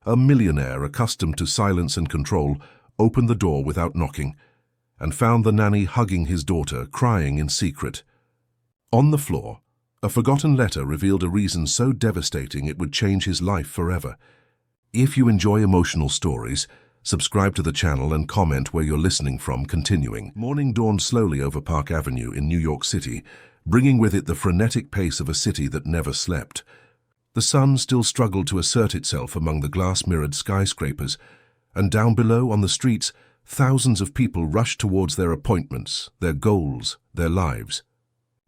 A millionaire accustomed to silence and control opened the door without knocking and found the nanny hugging his daughter, crying in secret. On the floor, a forgotten letter revealed a reason so devastating it would change his life forever. If you enjoy emotional stories, subscribe to the channel and comment where you're listening from. Continuing. Morning dawned slowly over Park Avenue in New York City, bringing with it the frenetic pace of a city that never slept. The sun still struggled to assert itself among the glass-mirrored skyscrapers, and down below on the streets, thousands of people rushed towards their appointments, their goals, their lives.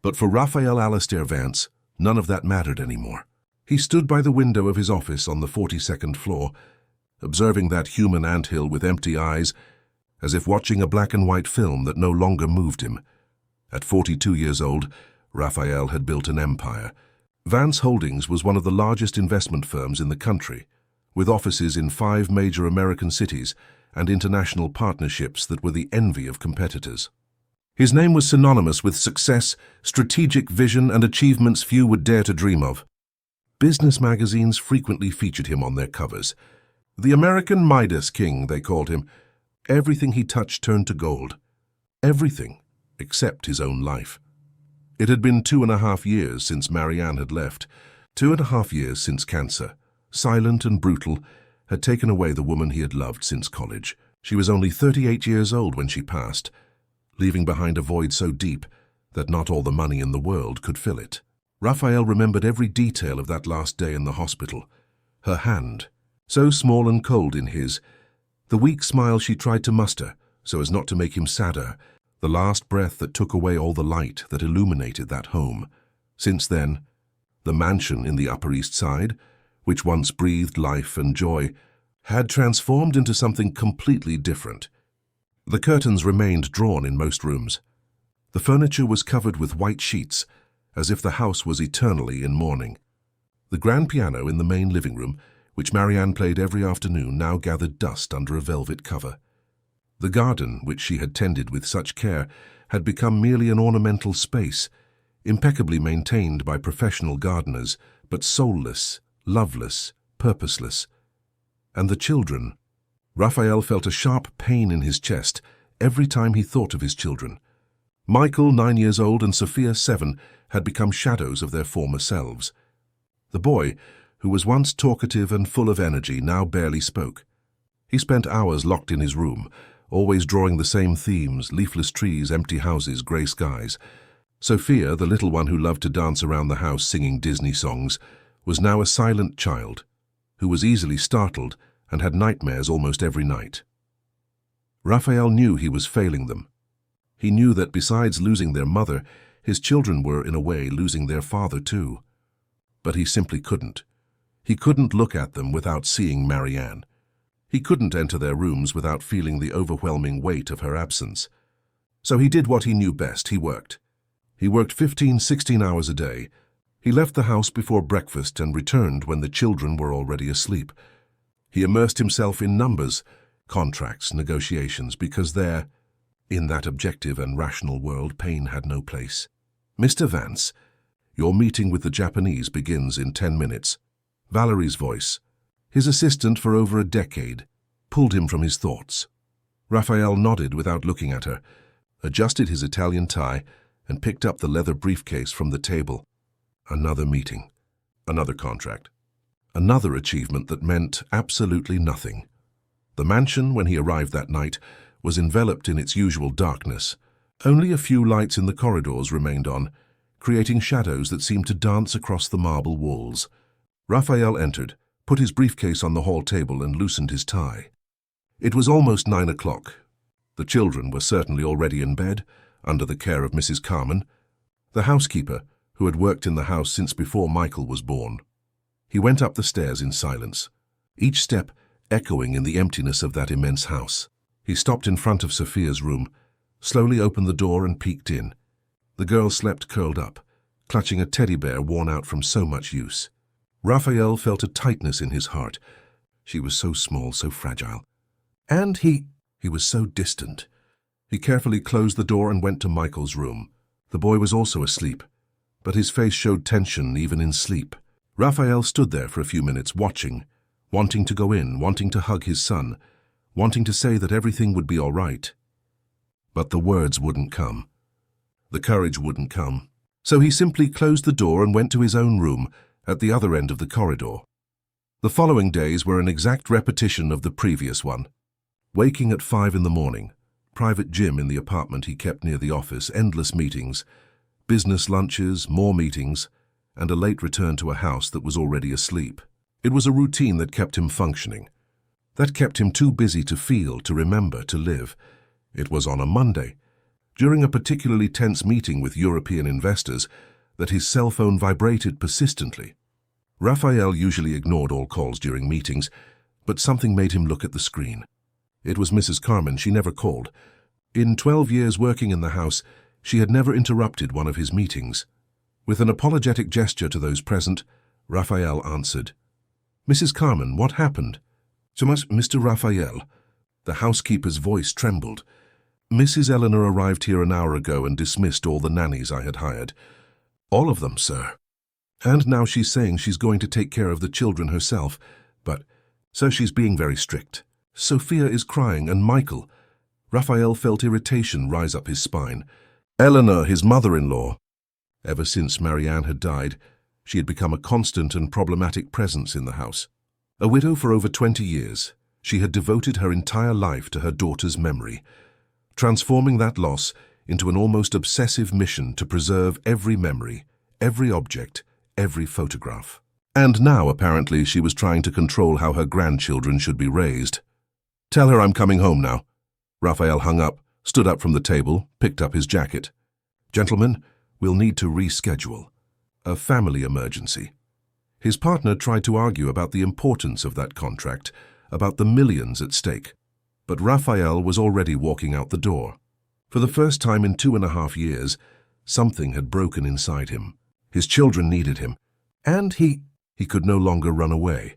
But for Raphael Alastair Vance, none of that mattered anymore. He stood by the window of his office on the 42nd floor, observing that human anthill with empty eyes, as if watching a black-and-white film that no longer moved him. At 42 years old, Raphael had built an empire. Vance Holdings was one of the largest investment firms in the country, with offices in 5 major American cities and international partnerships that were the envy of competitors. His name was synonymous with success, strategic vision, and achievements few would dare to dream of. Business magazines frequently featured him on their covers. The American Midas King, they called him. Everything he touched turned to gold. Everything, except his own life. It had been 2.5 years since Marianne had left, 2.5 years since cancer, silent and brutal, had taken away the woman he had loved since college. She was only 38 years old when she passed, leaving behind a void so deep that not all the money in the world could fill it. Raphael remembered every detail of that last day in the hospital. Her hand, so small and cold in his, the weak smile she tried to muster so as not to make him sadder, the last breath that took away all the light that illuminated that home. Since then, the mansion in the Upper East Side, which once breathed life and joy, had transformed into something completely different. The curtains remained drawn in most rooms. The furniture was covered with white sheets, as if the house was eternally in mourning. The grand piano in the main living room, which Marianne played every afternoon, now gathered dust under a velvet cover. The garden, which she had tended with such care, had become merely an ornamental space, impeccably maintained by professional gardeners, but soulless, loveless, purposeless. And the children. Raphael felt a sharp pain in his chest every time he thought of his children. Michael, 9 years old, and Sophia, 7, had become shadows of their former selves. The boy, who was once talkative and full of energy, now barely spoke. He spent hours locked in his room, always drawing the same themes: leafless trees, empty houses, grey skies. Sophia, the little one who loved to dance around the house singing Disney songs, was now a silent child, who was easily startled and had nightmares almost every night. Raphael knew he was failing them. He knew that besides losing their mother, his children were, in a way, losing their father too. But he simply couldn't. He couldn't look at them without seeing Marianne. He couldn't enter their rooms without feeling the overwhelming weight of her absence. So he did what he knew best. He worked. He worked 15, 16 hours a day. He left the house before breakfast and returned when the children were already asleep. He immersed himself in numbers, contracts, negotiations, because there, in that objective and rational world, pain had no place. "Mr. Vance, your meeting with the Japanese begins in 10 minutes. Valerie's voice, his assistant for over a decade, pulled him from his thoughts. Raphael nodded without looking at her, adjusted his Italian tie, and picked up the leather briefcase from the table. Another meeting, another contract, another achievement that meant absolutely nothing. The mansion, when he arrived that night, was enveloped in its usual darkness. Only a few lights in the corridors remained on, creating shadows that seemed to dance across the marble walls. Raphael entered, put his briefcase on the hall table, and loosened his tie. It was almost 9 o'clock. The children were certainly already in bed, under the care of Mrs. Carmen, the housekeeper, who had worked in the house since before Michael was born. He went up the stairs in silence, each step echoing in the emptiness of that immense house. He stopped in front of Sophia's room, slowly opened the door and peeked in. The girl slept curled up, clutching a teddy bear worn out from so much use. Raphael felt a tightness in his heart. She was so small, so fragile. And he was so distant. He carefully closed the door and went to Michael's room. The boy was also asleep, but his face showed tension even in sleep. Raphael stood there for a few minutes, watching wanting to go in, wanting to hug his son, wanting to say that everything would be all right. But the words wouldn't come. The courage wouldn't come. So he simply closed the door and went to his own room at the other end of the corridor. The following days were an exact repetition of the previous one. Waking at 5 in the morning, private gym in the apartment he kept near the office, endless meetings, business lunches, more meetings, and a late return to a house that was already asleep. It was a routine that kept him functioning, that kept him too busy to feel, to remember, to live. It was on a Monday, during a particularly tense meeting with European investors, that his cell phone vibrated persistently. Raphael usually ignored all calls during meetings, but something made him look at the screen. It was Mrs. Carmen. She never called. In 12 years working in the house, she had never interrupted one of his meetings. With an apologetic gesture to those present, Raphael answered. "Mrs. Carmen, what happened?" "So much, Mr. Raphael." The housekeeper's voice trembled. "Mrs. Eleanor arrived here an hour ago and dismissed all the nannies I had hired. All of them, sir. And now she's saying she's going to take care of the children herself. But, so she's being very strict. Sophia is crying, and Michael." Raphael felt irritation rise up his spine. Eleanor, his mother-in-law. Ever since Marianne had died, she had become a constant and problematic presence in the house. A widow for over 20 years, she had devoted her entire life to her daughter's memory, transforming that loss into an almost obsessive mission to preserve every memory, every object, every photograph. And now, apparently, she was trying to control how her grandchildren should be raised. "Tell her I'm coming home now." Raphael hung up, stood up from the table, picked up his jacket. "Gentlemen, we'll need to reschedule. A family emergency." His partner tried to argue about the importance of that contract, about the millions at stake. But Raphael was already walking out the door. For the first time in 2.5 years, something had broken inside him. His children needed him, and he could no longer run away.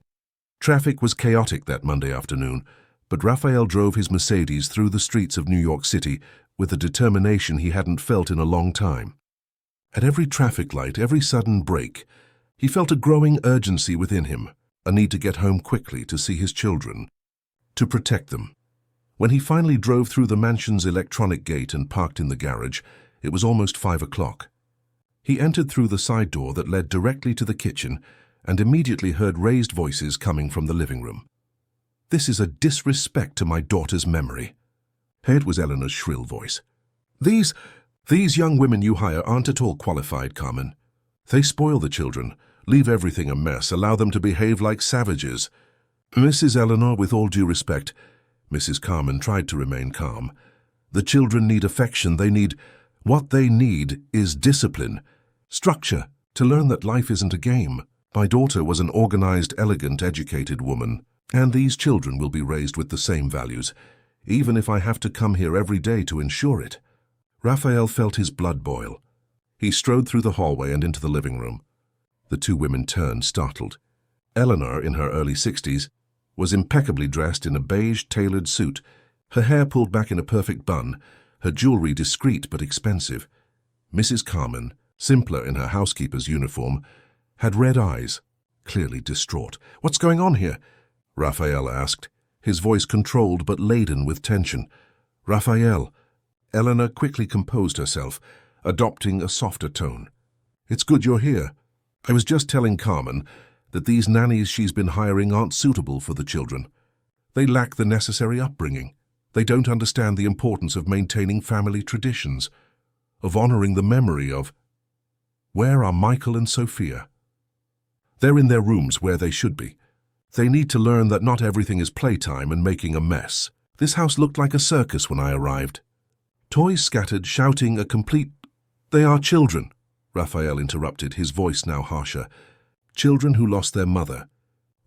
Traffic was chaotic that Monday afternoon, but Raphael drove his Mercedes through the streets of New York City with a determination he hadn't felt in a long time. At every traffic light, every sudden break, he felt a growing urgency within him, a need to get home quickly to see his children, to protect them. When he finally drove through the mansion's electronic gate and parked in the garage, it was almost 5 o'clock. He entered through the side door that led directly to the kitchen and immediately heard raised voices coming from the living room. "This is a disrespect to my daughter's memory." It was Eleanor's shrill voice. These young women you hire aren't at all qualified, Carmen. They spoil the children, leave everything a mess, allow them to behave like savages." "Mrs. Eleanor, with all due respect," Mrs. Carmen tried to remain calm. "The children need affection. What they need is discipline, structure, to learn that life isn't a game. My daughter was an organized, elegant, educated woman, and these children will be raised with the same values, even if I have to come here every day to ensure it." Raphael felt his blood boil. He strode through the hallway and into the living room. The two women turned, startled. Eleanor, in her early 60s, was impeccably dressed in a beige tailored suit, her hair pulled back in a perfect bun, her jewelry discreet but expensive. Mrs. Carmen, simpler in her housekeeper's uniform, had red eyes, clearly distraught. "What's going on here?" Raphael asked, his voice controlled but laden with tension. "Raphael." Eleanor quickly composed herself, adopting a softer tone. "It's good you're here. I was just telling Carmen that these nannies she's been hiring aren't suitable for the children. They lack the necessary upbringing. They don't understand the importance of maintaining family traditions, of honoring the memory of... Where are Michael and Sophia? They're in their rooms where they should be. They need to learn that not everything is playtime and making a mess. This house looked like a circus when I arrived. Toys scattered, shouting, a complete... They are children," Raphael interrupted, his voice now harsher. "Children who lost their mother.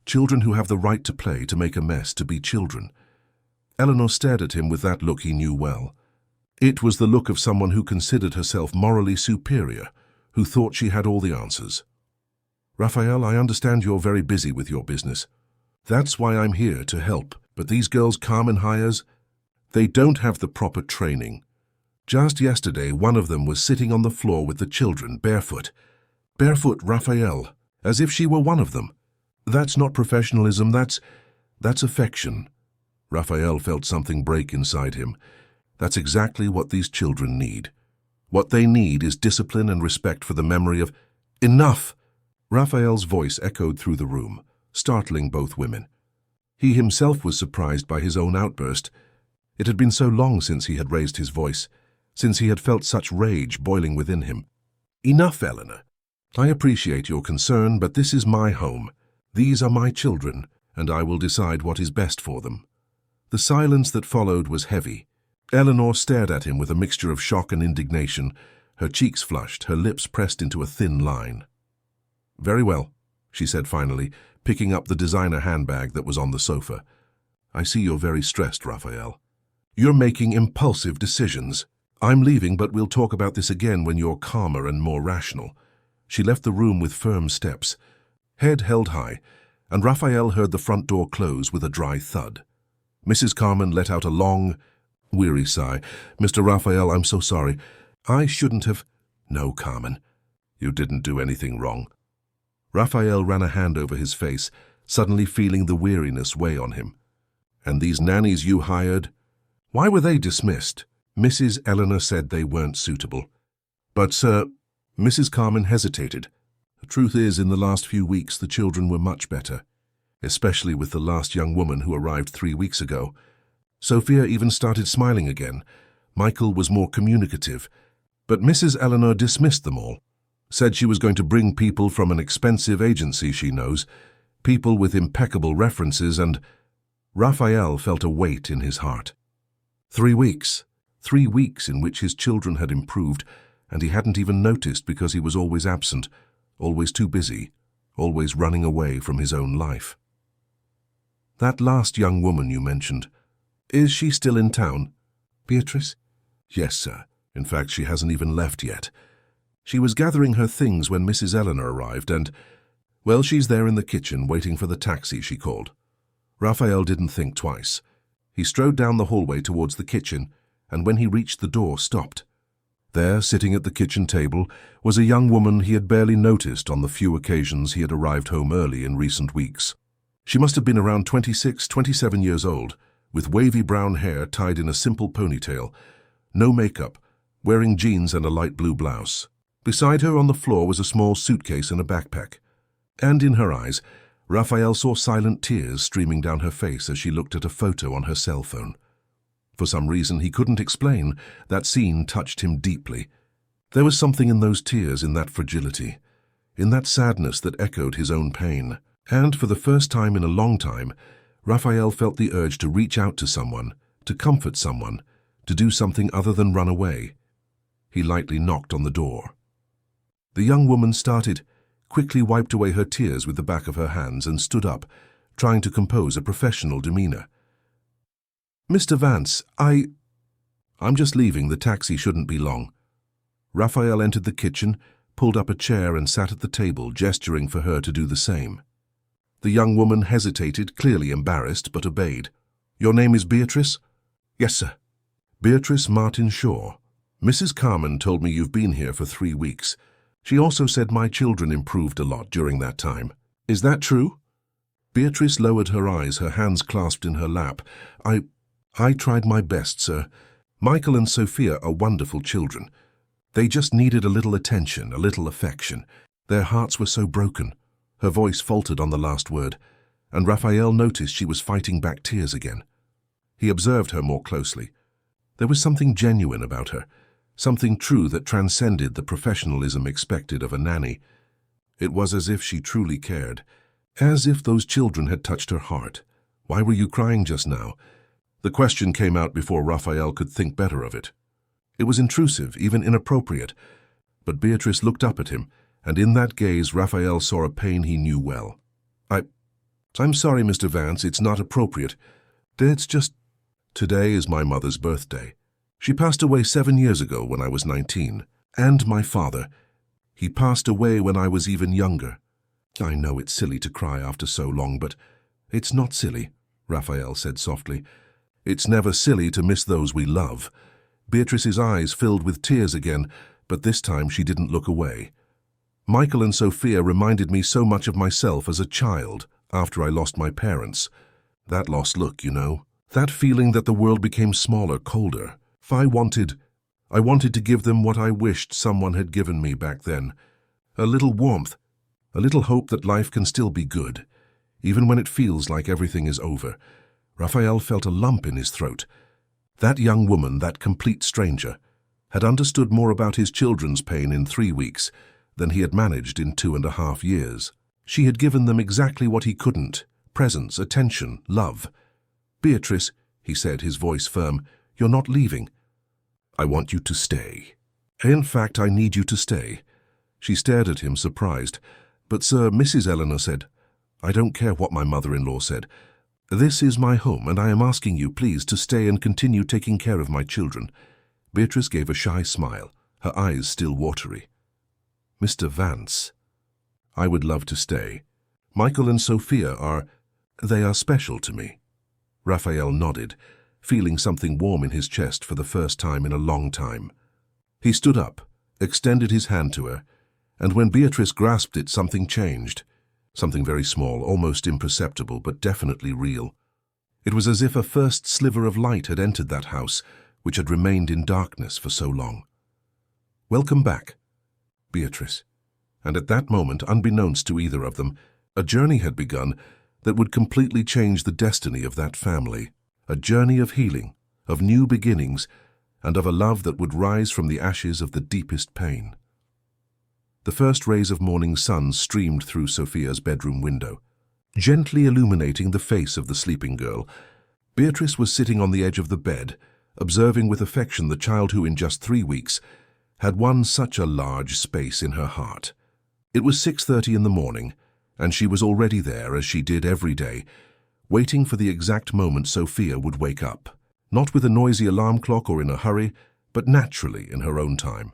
Children who have the right to play, to make a mess, to be children." Eleanor stared at him with that look he knew well. It was the look of someone who considered herself morally superior, who thought she had all the answers. "Raphael, I understand you're very busy with your business. That's why I'm here, to help. But these girls Carmen hires, they don't have the proper training. Just yesterday, one of them was sitting on the floor with the children, barefoot. Barefoot, Raphael, as if she were one of them. That's not professionalism, that's affection. Raphael felt something break inside him. That's exactly what these children need. What they need is discipline and respect for the memory of... Enough! Raphael's voice echoed through the room, startling both women. He himself was surprised by his own outburst. It had been so long since he had raised his voice, since he had felt such rage boiling within him. Enough, Eleanor. I appreciate your concern, but this is my home. These are my children, and I will decide what is best for them. The silence that followed was heavy. Eleanor stared at him with a mixture of shock and indignation, her cheeks flushed, her lips pressed into a thin line. Very well, she said finally, picking up the designer handbag that was on the sofa. I see you're very stressed, Raphael. You're making impulsive decisions. I'm leaving, but we'll talk about this again when you're calmer and more rational. She left the room with firm steps, head held high, and Raphael heard the front door close with a dry thud. Mrs. Carmen let out a long, weary sigh. Mr. Raphael, I'm so sorry. I shouldn't have... No, Carmen. You didn't do anything wrong. Raphael ran a hand over his face, suddenly feeling the weariness weigh on him. And these nannies you hired? Why were they dismissed? Mrs. Eleanor said they weren't suitable. But, sir... Mrs. Carmen hesitated. The truth is, in the last few weeks, the children were much better, especially with the last young woman who arrived 3 weeks ago. Sophia even started smiling again. Michael was more communicative. But Mrs. Eleanor dismissed them all, said she was going to bring people from an expensive agency she knows, people with impeccable references, and Raphael felt a weight in his heart. 3 weeks. 3 weeks in which his children had improved, and he hadn't even noticed because he was always absent, always too busy, always running away from his own life. That last young woman you mentioned, is she still in town? Beatrice? Yes, sir. In fact, she hasn't even left yet. She was gathering her things when Mrs. Eleanor arrived and, well, she's there in the kitchen waiting for the taxi she called. Raphael didn't think twice. He strode down the hallway towards the kitchen, and when he reached the door, stopped. There, sitting at the kitchen table, was a young woman he had barely noticed on the few occasions he had arrived home early in recent weeks. She must have been around 26, 27 years old, with wavy brown hair tied in a simple ponytail, no makeup, wearing jeans and a light blue blouse. Beside her on the floor was a small suitcase and a backpack. And in her eyes, Raphael saw silent tears streaming down her face as she looked at a photo on her cell phone. For some reason he couldn't explain, that scene touched him deeply. There was something in those tears, in that fragility, in that sadness that echoed his own pain. And for the first time in a long time, Raphael felt the urge to reach out to someone, to comfort someone, to do something other than run away. He lightly knocked on the door. The young woman started, quickly wiped away her tears with the back of her hands and stood up, trying to compose a professional demeanor. Mr. Vance, I'm just leaving. The taxi shouldn't be long. Raphael entered the kitchen, pulled up a chair and sat at the table, gesturing for her to do the same. The young woman hesitated, clearly embarrassed, but obeyed. Your name is Beatrice? Yes, sir. Beatrice Martin Shaw. Mrs. Carmen told me you've been here for 3 weeks. She also said my children improved a lot during that time. Is that true? Beatrice lowered her eyes, her hands clasped in her lap. I tried my best, sir. Michael and Sophia are wonderful children. They just needed a little attention, a little affection. Their hearts were so broken. Her voice faltered on the last word, and Raphael noticed she was fighting back tears again. He observed her more closely. There was something genuine about her, something true that transcended the professionalism expected of a nanny. It was as if she truly cared, as if those children had touched her heart. Why were you crying just now? The question came out before Raphael could think better of it. It was intrusive, even inappropriate, but Beatrice looked up at him, and in that gaze Raphael saw a pain he knew well. I'm sorry, Mr. Vance, it's not appropriate. It's just... Today is my mother's birthday. She passed away 7 years ago when I was 19. And my father. He passed away when I was even younger. I know it's silly to cry after so long, but it's not silly, Raphael said softly. It's never silly to miss those we love. Beatrice's eyes filled with tears again, but this time she didn't look away. Michael and Sophia reminded me so much of myself as a child, after I lost my parents. That lost look, you know. That feeling that the world became smaller, colder. I wanted to give them what I wished someone had given me back then. A little warmth, a little hope that life can still be good, even when it feels like everything is over. Raphael felt a lump in his throat. That young woman, that complete stranger, had understood more about his children's pain in 3 weeks than he had managed in 2.5 years. She had given them exactly what he couldn't: presence, attention, love. "Beatrice," he said, his voice firm, "you're not leaving. I want you to stay. In fact, I need you to stay." She stared at him, surprised. "But sir," Mrs. Eleanor said, "I don't care what my mother-in-law said. This is my home, and I am asking you, please, to stay and continue taking care of my children." Beatrice gave a shy smile, her eyes still watery. "Mr. Vance, I would love to stay. Michael and Sophia they are special to me." Raphael nodded, feeling something warm in his chest for the first time in a long time. He stood up, extended his hand to her, and when Beatrice grasped it, something changed. Something very small, almost imperceptible, but definitely real. It was as if a first sliver of light had entered that house, which had remained in darkness for so long. "Welcome back, Beatrice." And at that moment, unbeknownst to either of them, a journey had begun that would completely change the destiny of that family. A journey of healing, of new beginnings, and of a love that would rise from the ashes of the deepest pain. The first rays of morning sun streamed through Sophia's bedroom window, gently illuminating the face of the sleeping girl. Beatrice was sitting on the edge of the bed, observing with affection the child who, in just 3 weeks, had won such a large space in her heart. It was 6:30 in the morning, and she was already there, as she did every day, waiting for the exact moment Sophia would wake up, not with a noisy alarm clock or in a hurry, but naturally in her own time.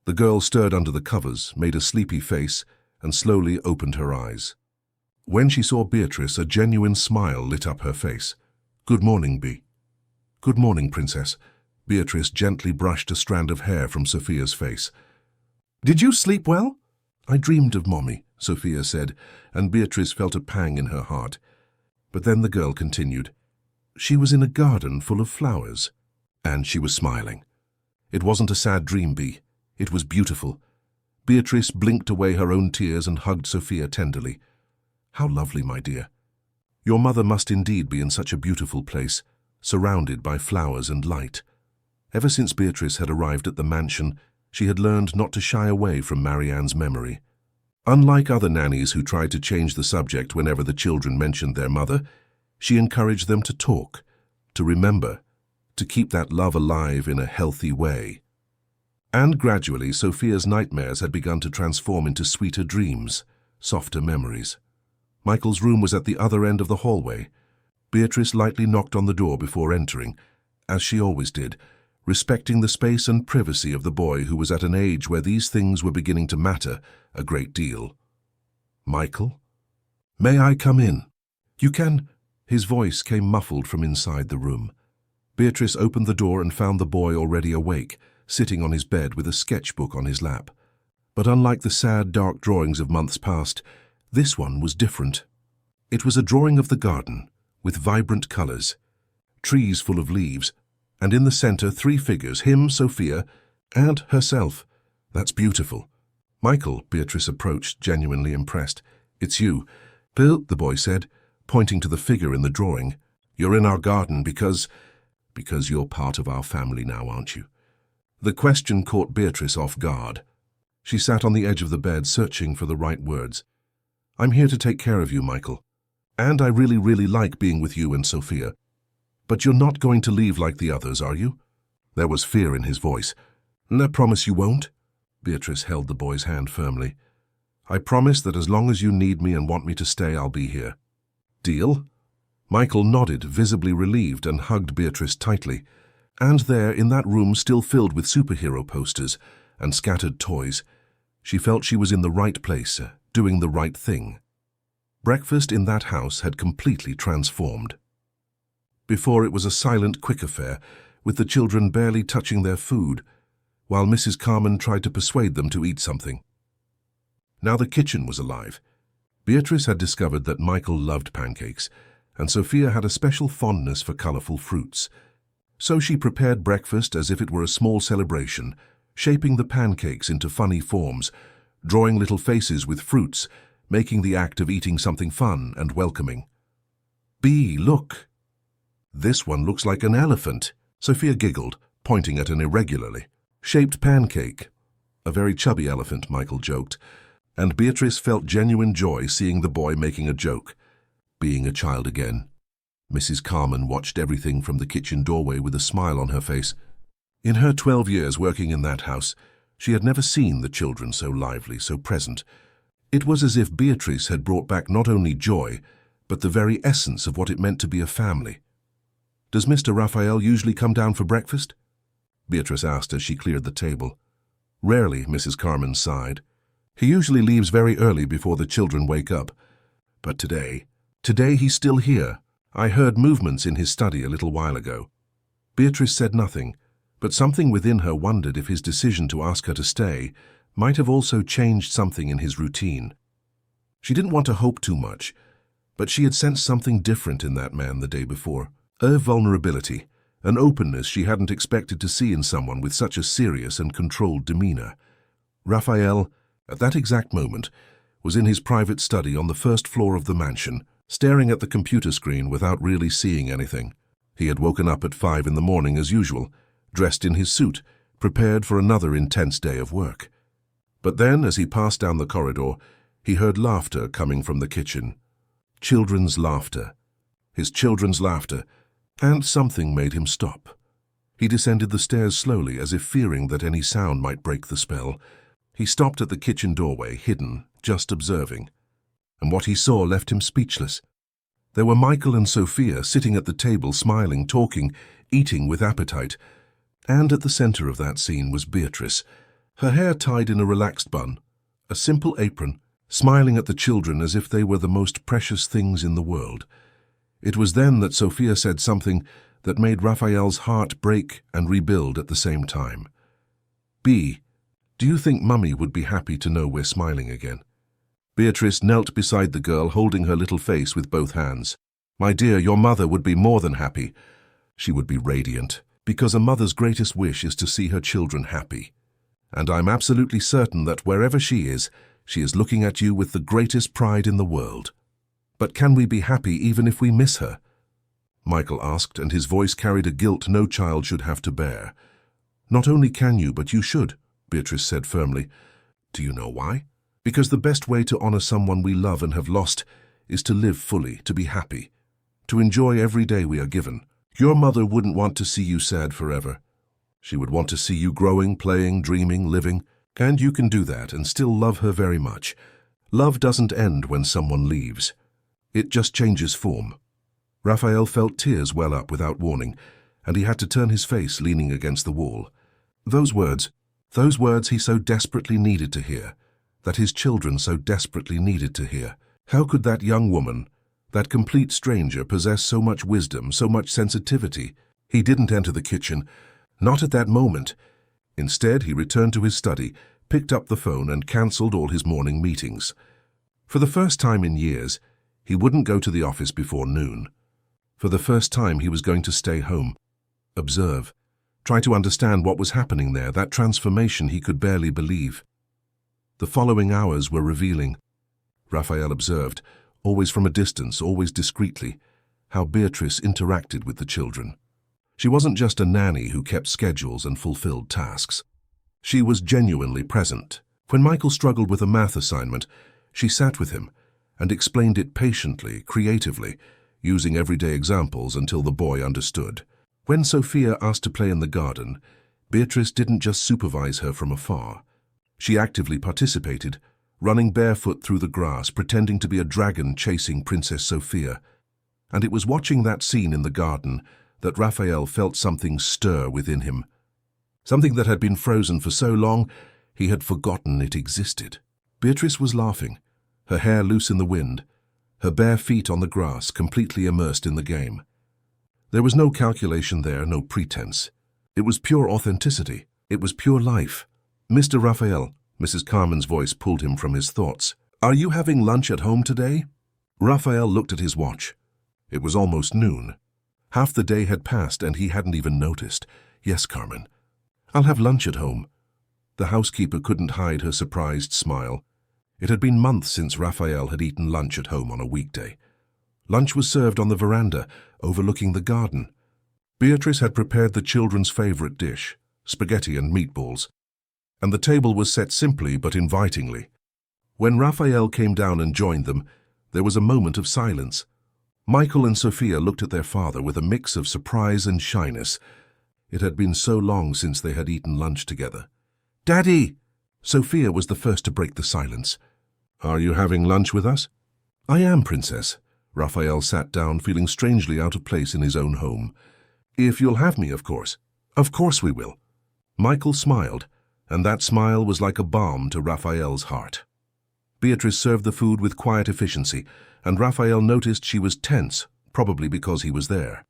The girl stirred under the covers, made a sleepy face, and slowly opened her eyes. When she saw Beatrice, a genuine smile lit up her face. "Good morning, Bea." "Good morning, Princess." Beatrice gently brushed a strand of hair from Sophia's face. "Did you sleep well?" "I dreamed of Mommy," Sophia said, and Beatrice felt a pang in her heart. But then the girl continued. "She was in a garden full of flowers." And she was smiling. It wasn't a sad dream, Bea. It was beautiful. Beatrice blinked away her own tears and hugged Sophia tenderly. "How lovely, my dear. Your mother must indeed be in such a beautiful place, surrounded by flowers and light." Ever since Beatrice had arrived at the mansion, she had learned not to shy away from Marianne's memory. Unlike other nannies who tried to change the subject whenever the children mentioned their mother, she encouraged them to talk, to remember, to keep that love alive in a healthy way. And gradually, Sophia's nightmares had begun to transform into sweeter dreams, softer memories. Michael's room was at the other end of the hallway. Beatrice lightly knocked on the door before entering, as she always did, respecting the space and privacy of the boy who was at an age where these things were beginning to matter a great deal. "Michael? May I come in?" "You can." His voice came muffled from inside the room. Beatrice opened the door and found the boy already awake, sitting on his bed with a sketchbook on his lap. But unlike the sad, dark drawings of months past, this one was different. It was a drawing of the garden, with vibrant colors, trees full of leaves, and in the center 3 figures, him, Sophia, and herself. "That's beautiful." "Michael," Beatrice approached, genuinely impressed. "It's you." "Bill," the boy said, pointing to the figure in the drawing. "You're in our garden because you're part of our family now, aren't you?" The question caught Beatrice off guard. She sat on the edge of the bed, searching for the right words. "I'm here to take care of you, Michael. And I really, really like being with you and Sophia. But you're not going to leave like the others, are you?" There was fear in his voice. "I promise you won't." Beatrice held the boy's hand firmly. "I promise that as long as you need me and want me to stay, I'll be here. Deal?" Michael nodded, visibly relieved, and hugged Beatrice tightly. And there, in that room still filled with superhero posters and scattered toys, she felt she was in the right place, doing the right thing. Breakfast in that house had completely transformed. Before, it was a silent, quick affair, with the children barely touching their food, while Mrs. Carmen tried to persuade them to eat something. Now the kitchen was alive. Beatrice had discovered that Michael loved pancakes, and Sophia had a special fondness for colorful fruits. So she prepared breakfast as if it were a small celebration, shaping the pancakes into funny forms, drawing little faces with fruits, making the act of eating something fun and welcoming. "Bee, look! This one looks like an elephant," Sophia giggled, pointing at an irregularly shaped pancake. "A very chubby elephant," Michael joked, and Beatrice felt genuine joy seeing the boy making a joke. Being a child again. Mrs. Carmen watched everything from the kitchen doorway with a smile on her face. In her 12 years working in that house, she had never seen the children so lively, so present. It was as if Beatrice had brought back not only joy, but the very essence of what it meant to be a family. "Does Mr. Raphael usually come down for breakfast?" Beatrice asked as she cleared the table. "Rarely," Mrs. Carmen sighed. "He usually leaves very early before the children wake up. But today he's still here. I heard movements in his study a little while ago." Beatrice said nothing, but something within her wondered if his decision to ask her to stay might have also changed something in his routine. She didn't want to hope too much, but she had sensed something different in that man the day before. A vulnerability, an openness she hadn't expected to see in someone with such a serious and controlled demeanor. Raphael, at that exact moment, was in his private study on the first floor of the mansion, staring at the computer screen without really seeing anything. He had woken up at 5 in the morning as usual, dressed in his suit, prepared for another intense day of work. But then, as he passed down the corridor, he heard laughter coming from the kitchen. Children's laughter. His children's laughter, and something made him stop. He descended the stairs slowly, as if fearing that any sound might break the spell. He stopped at the kitchen doorway, hidden, just observing. And what he saw left him speechless. There were Michael and Sophia sitting at the table, smiling, talking, eating with appetite. And at the center of that scene was Beatrice, her hair tied in a relaxed bun, a simple apron, smiling at the children as if they were the most precious things in the world. It was then that Sophia said something that made Raphael's heart break and rebuild at the same time. "Bee, do you think Mummy would be happy to know we're smiling again?" Beatrice knelt beside the girl, holding her little face with both hands. "My dear, your mother would be more than happy. She would be radiant, because a mother's greatest wish is to see her children happy. And I'm absolutely certain that wherever she is looking at you with the greatest pride in the world. But can we be happy even if we miss her?" Michael asked, and his voice carried a guilt no child should have to bear. "Not only can you, but you should," Beatrice said firmly. "Do you know why? Because the best way to honor someone we love and have lost is to live fully, to be happy, to enjoy every day we are given. Your mother wouldn't want to see you sad forever. She would want to see you growing, playing, dreaming, living, and you can do that and still love her very much. Love doesn't end when someone leaves. It just changes form." Raphael felt tears well up without warning, and he had to turn his face leaning against the wall. Those words he so desperately needed to hear, that his children so desperately needed to hear. How could that young woman, that complete stranger, possess so much wisdom, so much sensitivity? He didn't enter the kitchen, not at that moment. Instead, he returned to his study, picked up the phone and cancelled all his morning meetings. For the first time in years, he wouldn't go to the office before noon. For the first time, he was going to stay home, observe, try to understand what was happening there, that transformation he could barely believe. The following hours were revealing. Raphael observed, always from a distance, always discreetly, how Beatrice interacted with the children. She wasn't just a nanny who kept schedules and fulfilled tasks. She was genuinely present. When Michael struggled with a math assignment, she sat with him and explained it patiently, creatively, using everyday examples until the boy understood. When Sophia asked to play in the garden, Beatrice didn't just supervise her from afar. She actively participated, running barefoot through the grass, pretending to be a dragon chasing Princess Sophia. And it was watching that scene in the garden that Raphael felt something stir within him. Something that had been frozen for so long, he had forgotten it existed. Beatrice was laughing, her hair loose in the wind, her bare feet on the grass, completely immersed in the game. There was no calculation there, no pretense. It was pure authenticity. It was pure life. "Mr. Raphael," Mrs. Carmen's voice pulled him from his thoughts. Are you having lunch at home today? Raphael looked at his watch. It was almost noon. Half the day had passed and he hadn't even noticed. Yes, Carmen. I'll have lunch at home. The housekeeper couldn't hide her surprised smile. It had been months since Raphael had eaten lunch at home on a weekday. Lunch was served on the veranda, overlooking the garden. Beatrice had prepared the children's favorite dish, spaghetti and meatballs, and the table was set simply but invitingly. When Raphael came down and joined them, there was a moment of silence. Michael and Sophia looked at their father with a mix of surprise and shyness. It had been so long since they had eaten lunch together. "Daddy!" Sophia was the first to break the silence. "Are you having lunch with us?" "I am, Princess." Raphael sat down, feeling strangely out of place in his own home. "If you'll have me, of course." "Of course we will." Michael smiled, and that smile was like a balm to Raphael's heart. Beatrice served the food with quiet efficiency, and Raphael noticed she was tense, probably because he was there.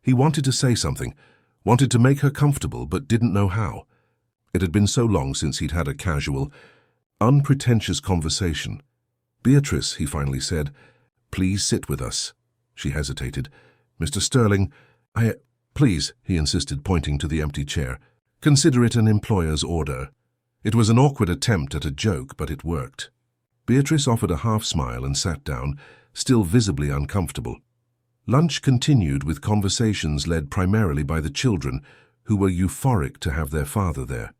He wanted to say something, wanted to make her comfortable, but didn't know how. It had been so long since he'd had a casual, unpretentious conversation. "Beatrice," he finally said, "please sit with us." She hesitated. "Mr. Sterling, please," he insisted, pointing to the empty chair. "Consider it an employer's order." It was an awkward attempt at a joke, but it worked. Beatrice offered a half-smile and sat down, still visibly uncomfortable. Lunch continued with conversations led primarily by the children, who were euphoric to have their father there.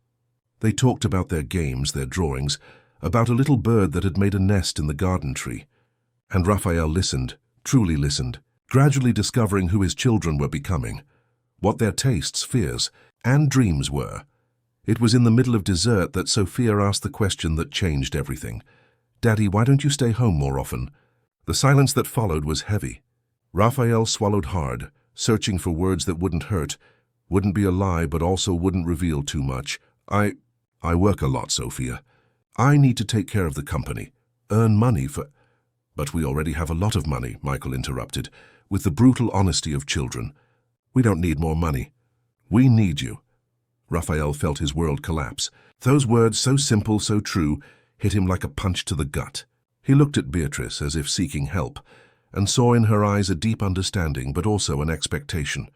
They talked about their games, their drawings, about a little bird that had made a nest in the garden tree. And Raphael listened, truly listened, gradually discovering who his children were becoming, what their tastes, fears, and dreams were. It was in the middle of dessert that Sophia asked the question that changed everything. "Daddy, why don't you stay home more often?" The silence that followed was heavy. Raphael swallowed hard, searching for words that wouldn't hurt, wouldn't be a lie, but also wouldn't reveal too much. I work a lot, Sophia. I need to take care of the company, earn money for—" "But we already have a lot of money," Michael interrupted, with the brutal honesty of children. "We don't need more money. We need you." Raphael felt his world collapse. Those words, so simple, so true, hit him like a punch to the gut. He looked at Beatrice as if seeking help, and saw in her eyes a deep understanding, but also an expectation.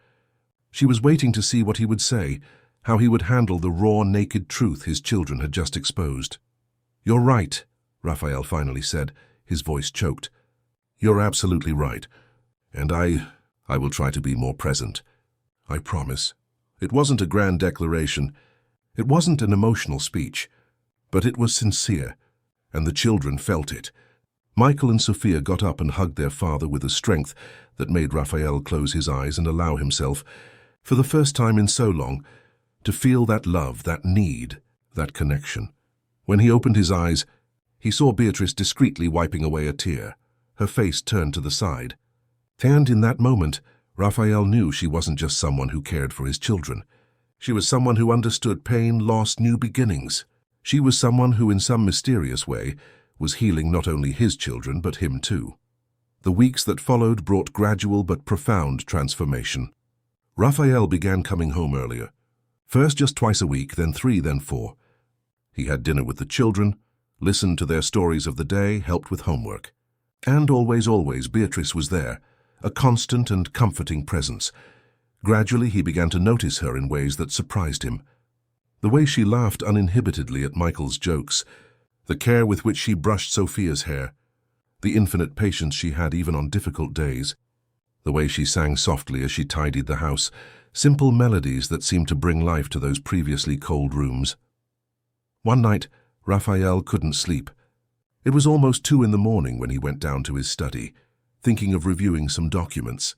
She was waiting to see what he would say, how he would handle the raw, naked truth his children had just exposed. "You're right," Raphael finally said, his voice choked. "You're absolutely right, and I will try to be more present. I promise." It wasn't a grand declaration. It wasn't an emotional speech, but it was sincere, and the children felt it. Michael and Sophia got up and hugged their father with a strength that made Raphael close his eyes and allow himself, for the first time in so long, to feel that love, that need, that connection. When he opened his eyes, he saw Beatrice discreetly wiping away a tear, her face turned to the side. And in that moment, Raphael knew she wasn't just someone who cared for his children. She was someone who understood pain, loss, new beginnings. She was someone who, in some mysterious way, was healing not only his children, but him too. The weeks that followed brought gradual but profound transformation. Raphael began coming home earlier. First just twice a week, then 3, then 4. He had dinner with the children, listened to their stories of the day, helped with homework. And always, Beatrice was there, a constant and comforting presence. Gradually, he began to notice her in ways that surprised him. The way she laughed uninhibitedly at Michael's jokes, the care with which she brushed Sophia's hair, the infinite patience she had even on difficult days, the way she sang softly as she tidied the house, simple melodies that seemed to bring life to those previously cold rooms. One night, Raphael couldn't sleep. It was almost 2 in the morning when he went down to his study, thinking of reviewing some documents.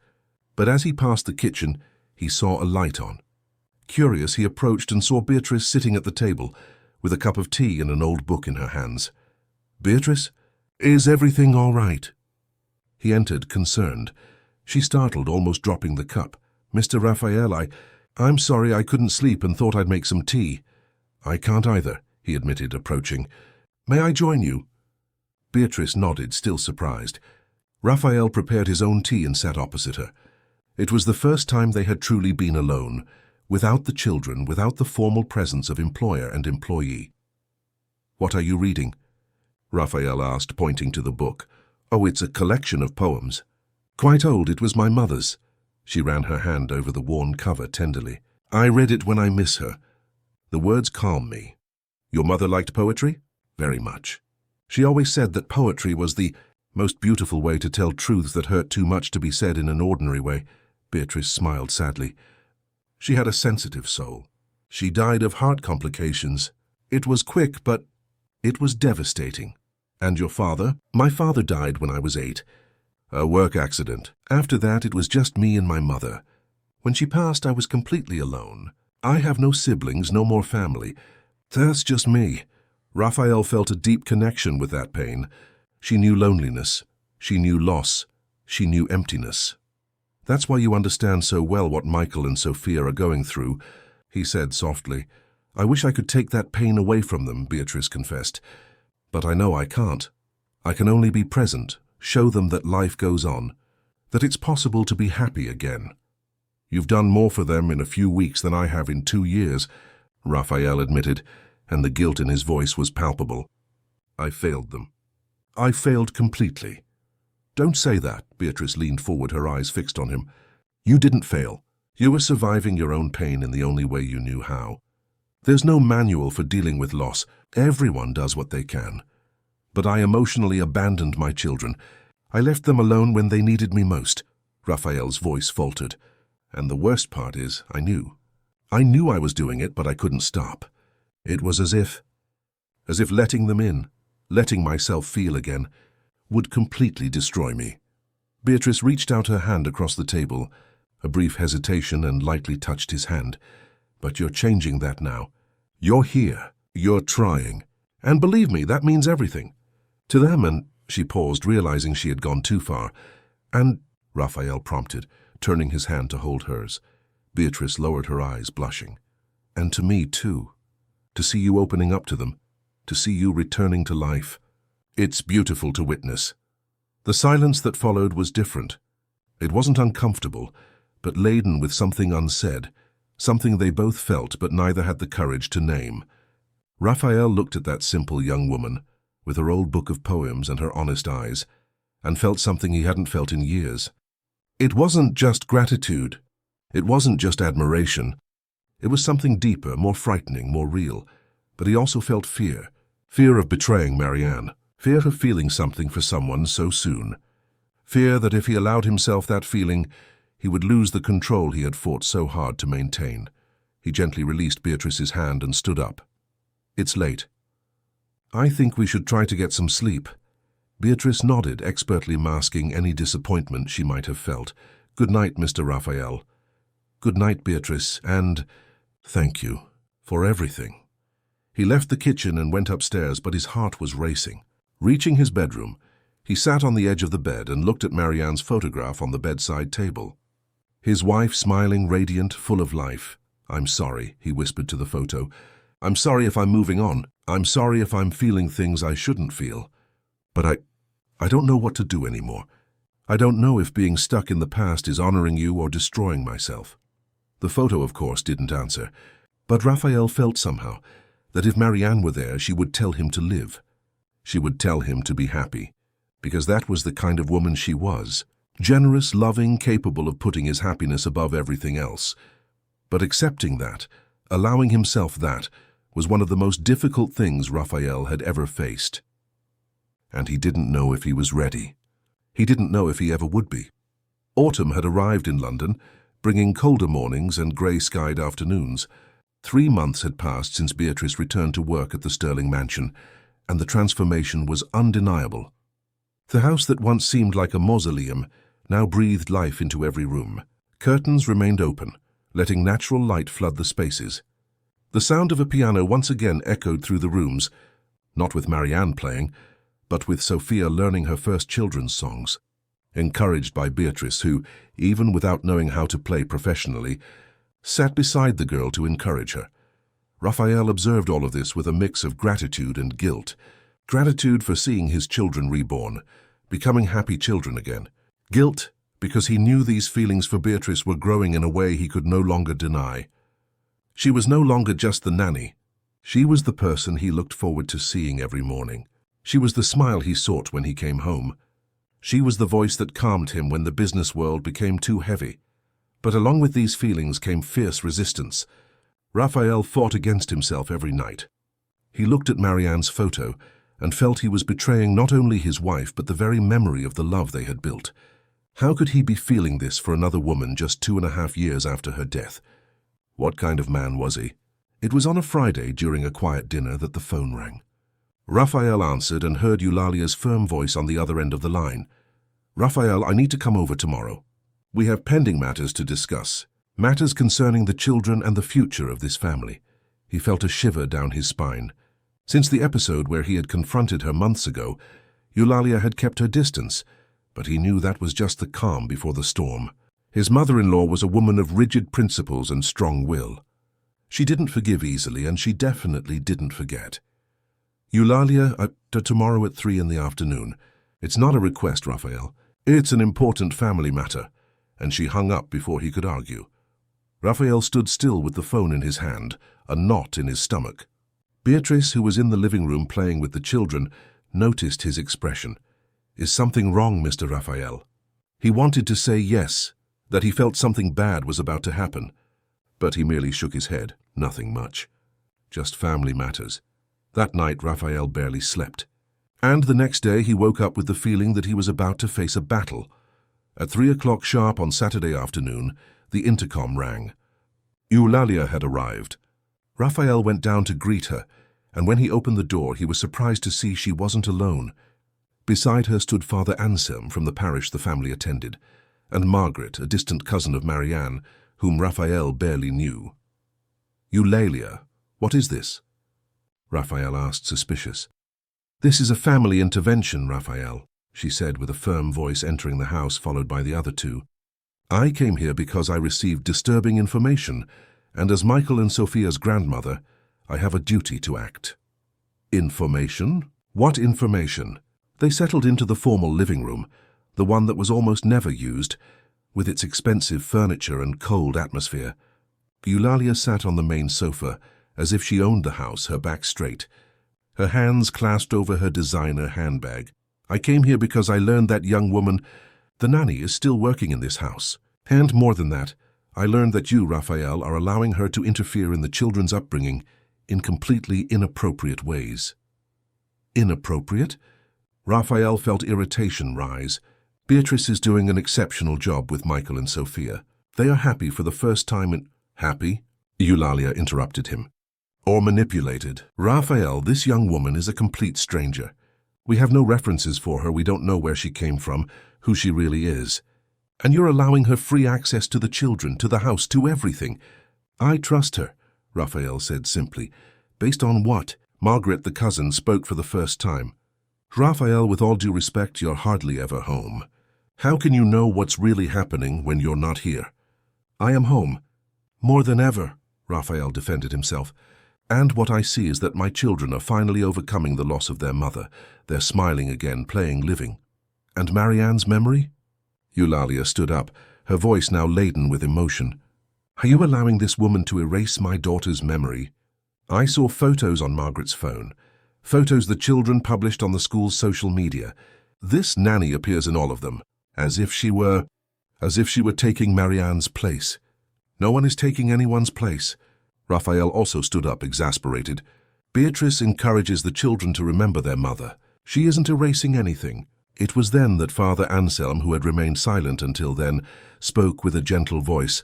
But as he passed the kitchen, he saw a light on. Curious, he approached and saw Beatrice sitting at the table, with a cup of tea and an old book in her hands. "Beatrice, is everything all right?" He entered, concerned. She startled, almost dropping the cup. "Mr. Raphael, I'm sorry I couldn't sleep and thought I'd make some tea." "I can't either," he admitted, approaching. "May I join you?" Beatrice nodded, still surprised. Raphael prepared his own tea and sat opposite her. It was the first time they had truly been alone, without the children, without the formal presence of employer and employee. "What are you reading?" Raphael asked, pointing to the book. "Oh, it's a collection of poems. Quite old, it was my mother's." She ran her hand over the worn cover tenderly. "I read it when I miss her. The words calm me." "Your mother liked poetry?" "Very much. She always said that poetry was the most beautiful way to tell truths that hurt too much to be said in an ordinary way." Beatrice smiled sadly. "She had a sensitive soul. She died of heart complications. It was quick, but it was devastating." "And your father?" "My father died when I was 8. A work accident. After that, it was just me and my mother. When she passed, I was completely alone. I have no siblings, no more family. That's just me." Raphael felt a deep connection with that pain. She knew loneliness. She knew loss. She knew emptiness. "That's why you understand so well what Michael and Sophia are going through," he said softly. "I wish I could take that pain away from them," Beatrice confessed. "But I know I can't. I can only be present, show them that life goes on, that it's possible to be happy again." "You've done more for them in a few weeks than I have in 2 years," Raphael admitted, and the guilt in his voice was palpable. "I failed them. I failed completely." "Don't say that," Beatrice leaned forward, her eyes fixed on him. "You didn't fail. You were surviving your own pain in the only way you knew how. There's no manual for dealing with loss. Everyone does what they can. But I emotionally abandoned my children. I left them alone when they needed me most." Raphael's voice faltered. "And the worst part is, I knew. I knew I was doing it, but I couldn't stop. It was as if letting them in, letting myself feel again, would completely destroy me." Beatrice reached out her hand across the table, a brief hesitation, and lightly touched his hand. "But you're changing that now. You're here. You're trying. And believe me, that means everything. To them," and she paused, realizing she had gone too far. "And," Raphael prompted, turning his hand to hold hers. Beatrice lowered her eyes, blushing. "And to me, too. To see you opening up to them. To see you returning to life. It's beautiful to witness." The silence that followed was different. It wasn't uncomfortable, but laden with something unsaid, something they both felt but neither had the courage to name. Raphael looked at that simple young woman, with her old book of poems and her honest eyes, and felt something he hadn't felt in years. It wasn't just gratitude. It wasn't just admiration. It was something deeper, more frightening, more real. But he also felt fear. Fear of betraying Marianne. Fear of feeling something for someone so soon. Fear that if he allowed himself that feeling, he would lose the control he had fought so hard to maintain. He gently released Beatrice's hand and stood up. "It's late. I think we should try to get some sleep." Beatrice nodded, expertly masking any disappointment she might have felt. "Good night, Mr. Raphael." "Good night, Beatrice, and thank you for everything." He left the kitchen and went upstairs, but his heart was racing. Reaching his bedroom, he sat on the edge of the bed and looked at Marianne's photograph on the bedside table. His wife smiling, radiant, full of life. "I'm sorry," he whispered to the photo. "I'm sorry if I'm moving on. I'm sorry if I'm feeling things I shouldn't feel. But I don't know what to do anymore. I don't know if being stuck in the past is honoring you or destroying myself." The photo, of course, didn't answer, but Raphael felt somehow that if Marianne were there, she would tell him to live. She would tell him to be happy, because that was the kind of woman she was. Generous, loving, capable of putting his happiness above everything else. But accepting that, allowing himself that, was one of the most difficult things Raphael had ever faced. And he didn't know if he was ready. He didn't know if he ever would be. Autumn had arrived in London, bringing colder mornings and grey-skied afternoons. 3 months had passed since Beatrice returned to work at the Sterling mansion, and the transformation was undeniable. The house that once seemed like a mausoleum now breathed life into every room. Curtains remained open, letting natural light flood the spaces. The sound of a piano once again echoed through the rooms, not with Marianne playing, but with Sophia learning her first children's songs. Encouraged by Beatrice, who, even without knowing how to play professionally, sat beside the girl to encourage her. Raphael observed all of this with a mix of gratitude and guilt. Gratitude for seeing his children reborn, becoming happy children again. Guilt because he knew these feelings for Beatrice were growing in a way he could no longer deny. She was no longer just the nanny. She was the person he looked forward to seeing every morning. She was the smile he sought when he came home. She was the voice that calmed him when the business world became too heavy. But along with these feelings came fierce resistance. Raphael fought against himself every night. He looked at Marianne's photo and felt he was betraying not only his wife but the very memory of the love they had built. How could he be feeling this for another woman just 2.5 years after her death? What kind of man was he? It was on a Friday during a quiet dinner that the phone rang. Raphael answered and heard Eulalia's firm voice on the other end of the line. "Raphael, I need to come over tomorrow. We have pending matters to discuss, matters concerning the children and the future of this family." He felt a shiver down his spine. Since the episode where he had confronted her months ago, Eulalia had kept her distance, but he knew that was just the calm before the storm. His mother-in-law was a woman of rigid principles and strong will. She didn't forgive easily, and she definitely didn't forget. "Eulalia, tomorrow at 3 in the afternoon. It's not a request, Raphael. It's an important family matter." And she hung up before he could argue. Raphael stood still with the phone in his hand, a knot in his stomach. Beatrice, who was in the living room playing with the children, noticed his expression. "Is something wrong, Mr. Raphael?" He wanted to say yes, that he felt something bad was about to happen, but he merely shook his head. Nothing much. Just family matters. That night, Raphael barely slept. And the next day he woke up with the feeling that he was about to face a battle. At 3 o'clock sharp on Saturday afternoon, the intercom rang. Eulalia had arrived. Raphael went down to greet her, and when he opened the door, he was surprised to see she wasn't alone. Beside her stood Father Anselm from the parish the family attended, and Margaret, a distant cousin of Marianne, whom Raphael barely knew. "Eulalia, what is this?" Raphael asked, suspicious. "This is a family intervention, Raphael," she said with a firm voice, entering the house, followed by the other two. "I came here because I received disturbing information, and as Michael and Sophia's grandmother, I have a duty to act." "Information? What information?" They settled into the formal living room, the one that was almost never used, with its expensive furniture and cold atmosphere. Eulalia sat on the main sofa, as if she owned the house, her back straight, her hands clasped over her designer handbag. "I came here because I learned that young woman, the nanny, is still working in this house. And more than that, I learned that you, Raphael, are allowing her to interfere in the children's upbringing in completely inappropriate ways." "Inappropriate?" Raphael felt irritation rise. "Beatrice is doing an exceptional job with Michael and Sophia. They are happy for the first time in—" "Happy?" Eulalia interrupted him. "Or manipulated? Raphael, this young woman is a complete stranger. We have no references for her, we don't know where she came from, who she really is. And you're allowing her free access to the children, to the house, to everything." "I trust her," Raphael said simply. "Based on what?" Margaret, the cousin, spoke for the first time. "Raphael, with all due respect, you're hardly ever home. How can you know what's really happening when you're not here?" "I am home. More than ever," Raphael defended himself. "And what I see is that my children are finally overcoming the loss of their mother. They're smiling again, playing, living." "And Marianne's memory?" Eulalia stood up, her voice now laden with emotion. "Are you allowing this woman to erase my daughter's memory? I saw photos on Margaret's phone, photos the children published on the school's social media. This nanny appears in all of them, as if she were taking Marianne's place. No one is taking anyone's place." Raphael also stood up, exasperated. "Beatrice encourages the children to remember their mother. She isn't erasing anything." It was then that Father Anselm, who had remained silent until then, spoke with a gentle voice.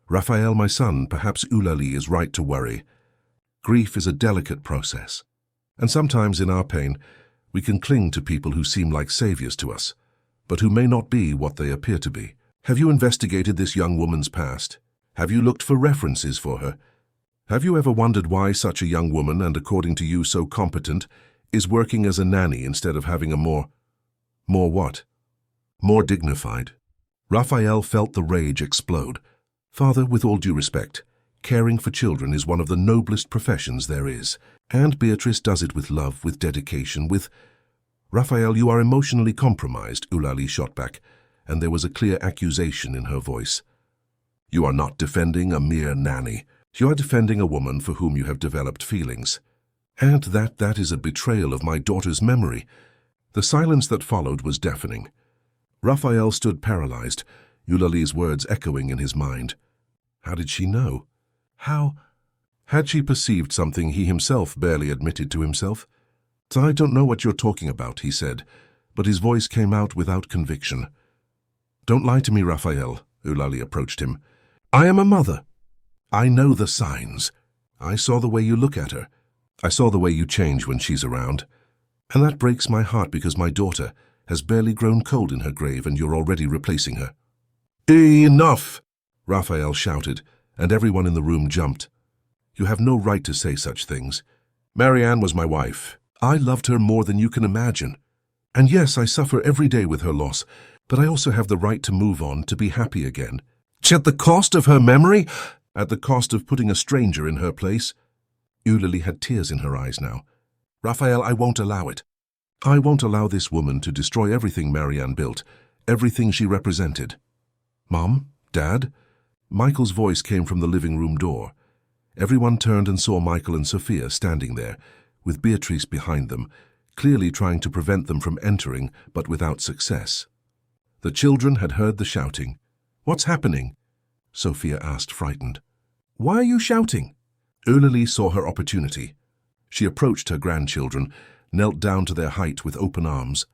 "Raphael, my son, perhaps Eulalie is right to worry. Grief is a delicate process, and sometimes in our pain we can cling to people who seem like saviors to us, but who may not be what they appear to be. Have you investigated this young woman's past? Have you looked for references for her? Have you ever wondered why such a young woman, and according to you so competent, is working as a nanny instead of having a more what? More dignified?" Raphael felt the rage explode. "Father, with all due respect, caring for children is one of the noblest professions there is, and Beatrice does it with love, with dedication, with—" "Raphael, you are emotionally compromised," Eulalie shot back, and there was a clear accusation in her voice. "You are not defending a mere nanny. You are defending a woman for whom you have developed feelings. And that is a betrayal of my daughter's memory. The silence that followed was deafening. Raphael stood paralyzed, Eulalie's words echoing in his mind. How did she know? How? Had she perceived something he himself barely admitted to himself? I don't know what you're talking about, he said, but his voice came out without conviction. Don't lie to me, Raphael, Eulalie approached him. I am a mother. I know the signs. I saw the way you look at her. I saw the way you change when she's around. And that breaks my heart because my daughter has barely grown cold in her grave and you're already replacing her. Enough! Raphael shouted, and everyone in the room jumped. You have no right to say such things. Marianne was my wife. I loved her more than you can imagine. And yes, I suffer every day with her loss, but I also have the right to move on, to be happy again. At the cost of her memory? At the cost of putting a stranger in her place? Eulalie had tears in her eyes now. Raphael, I won't allow it. I won't allow this woman to destroy everything Marianne built, everything she represented. Mom? Dad? Michael's voice came from the living room door. Everyone turned and saw Michael and Sophia standing there, with Beatrice behind them, clearly trying to prevent them from entering, but without success. The children had heard the shouting. What's happening? Sophia asked, frightened. Why are you shouting? Eulalie saw her opportunity. She approached her grandchildren, knelt down to their height with open arms.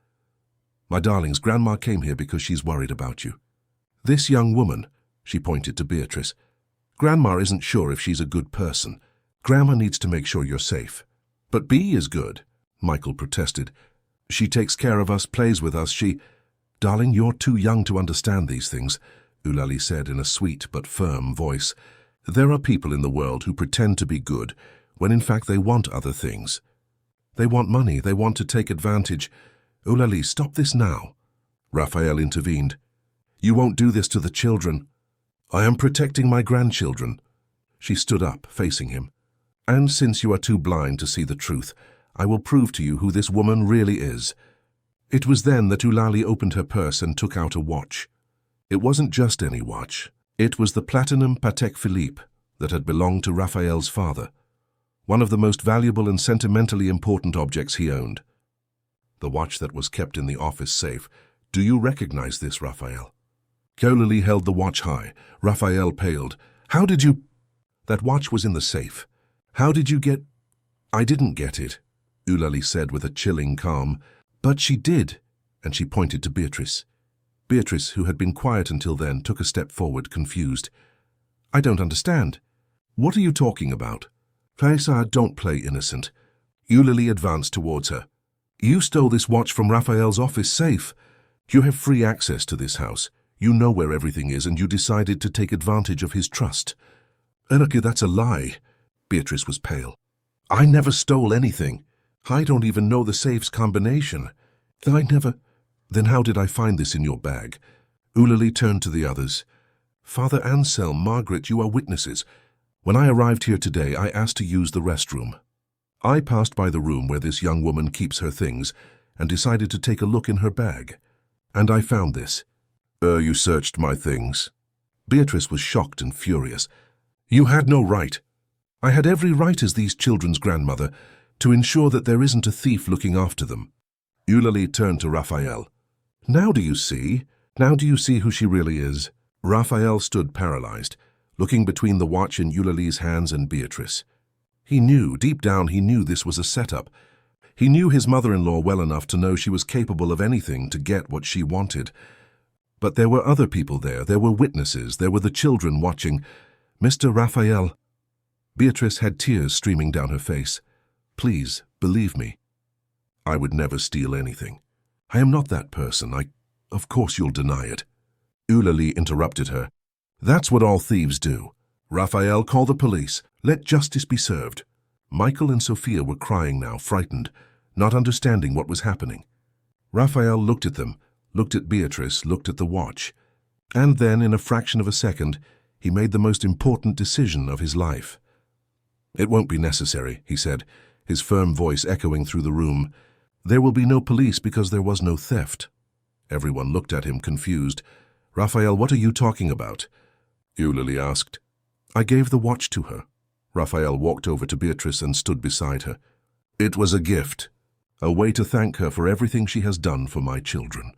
My darlings, Grandma came here because she's worried about you. This young woman, she pointed to Beatrice, Grandma isn't sure if she's a good person. Grandma needs to make sure you're safe. But Bea is good, Michael protested. She takes care of us, plays with us, Darling, you're too young to understand these things, Eulalie said in a sweet but firm voice. There are people in the world who pretend to be good, when in fact they want other things. They want money, they want to take advantage. Eulalie, stop this now. Raphael intervened. You won't do this to the children. I am protecting my grandchildren. She stood up, facing him. And since you are too blind to see the truth, I will prove to you who this woman really is. It was then that Eulalie opened her purse and took out a watch. It wasn't just any watch. It was the platinum Patek Philippe that had belonged to Raphael's father, one of the most valuable and sentimentally important objects he owned. The watch that was kept in the office safe. Do you recognize this, Raphael? Eulalie held the watch high. Raphael paled. How did you... That watch was in the safe. How did you get... I didn't get it, Eulalie said with a chilling calm. But she did, and she pointed to Beatrice. Beatrice, who had been quiet until then, took a step forward, confused. I don't understand. What are you talking about? Clarissa, don't play innocent. Eulalie advanced towards her. You stole this watch from Raphael's office safe. You have free access to this house. You know where everything is, and you decided to take advantage of his trust. Erika, that's a lie. Beatrice was pale. I never stole anything. I don't even know the safe's combination. I never... Then how did I find this in your bag? Eulalie turned to the others. Father Anselm, Margaret, you are witnesses. When I arrived here today, I asked to use the restroom. I passed by the room where this young woman keeps her things and decided to take a look in her bag. And I found this. You searched my things. Beatrice was shocked and furious. You had no right. I had every right as these children's grandmother to ensure that there isn't a thief looking after them. Eulalie turned to Raphael. Now do you see? Now do you see who she really is? Raphael stood paralyzed, looking between the watch in Eulalie's hands and Beatrice. He knew, deep down he knew this was a setup. He knew his mother-in-law well enough to know she was capable of anything to get what she wanted. But there were other people there. There were witnesses. There were the children watching. Mr. Raphael. Beatrice had tears streaming down her face. Please, believe me. I would never steal anything. I am not that person. Of course you'll deny it. Eulalie interrupted her. That's what all thieves do. Raphael, call the police. Let justice be served. Michael and Sophia were crying now, frightened, not understanding what was happening. Raphael looked at them, looked at Beatrice, looked at the watch. And then, in a fraction of a second, he made the most important decision of his life. It won't be necessary, he said, his firm voice echoing through the room. There will be no police because there was no theft. Everyone looked at him, confused. Raphael, what are you talking about? Eulalie asked. I gave the watch to her. Raphael walked over to Beatrice and stood beside her. It was a gift, a way to thank her for everything she has done for my children.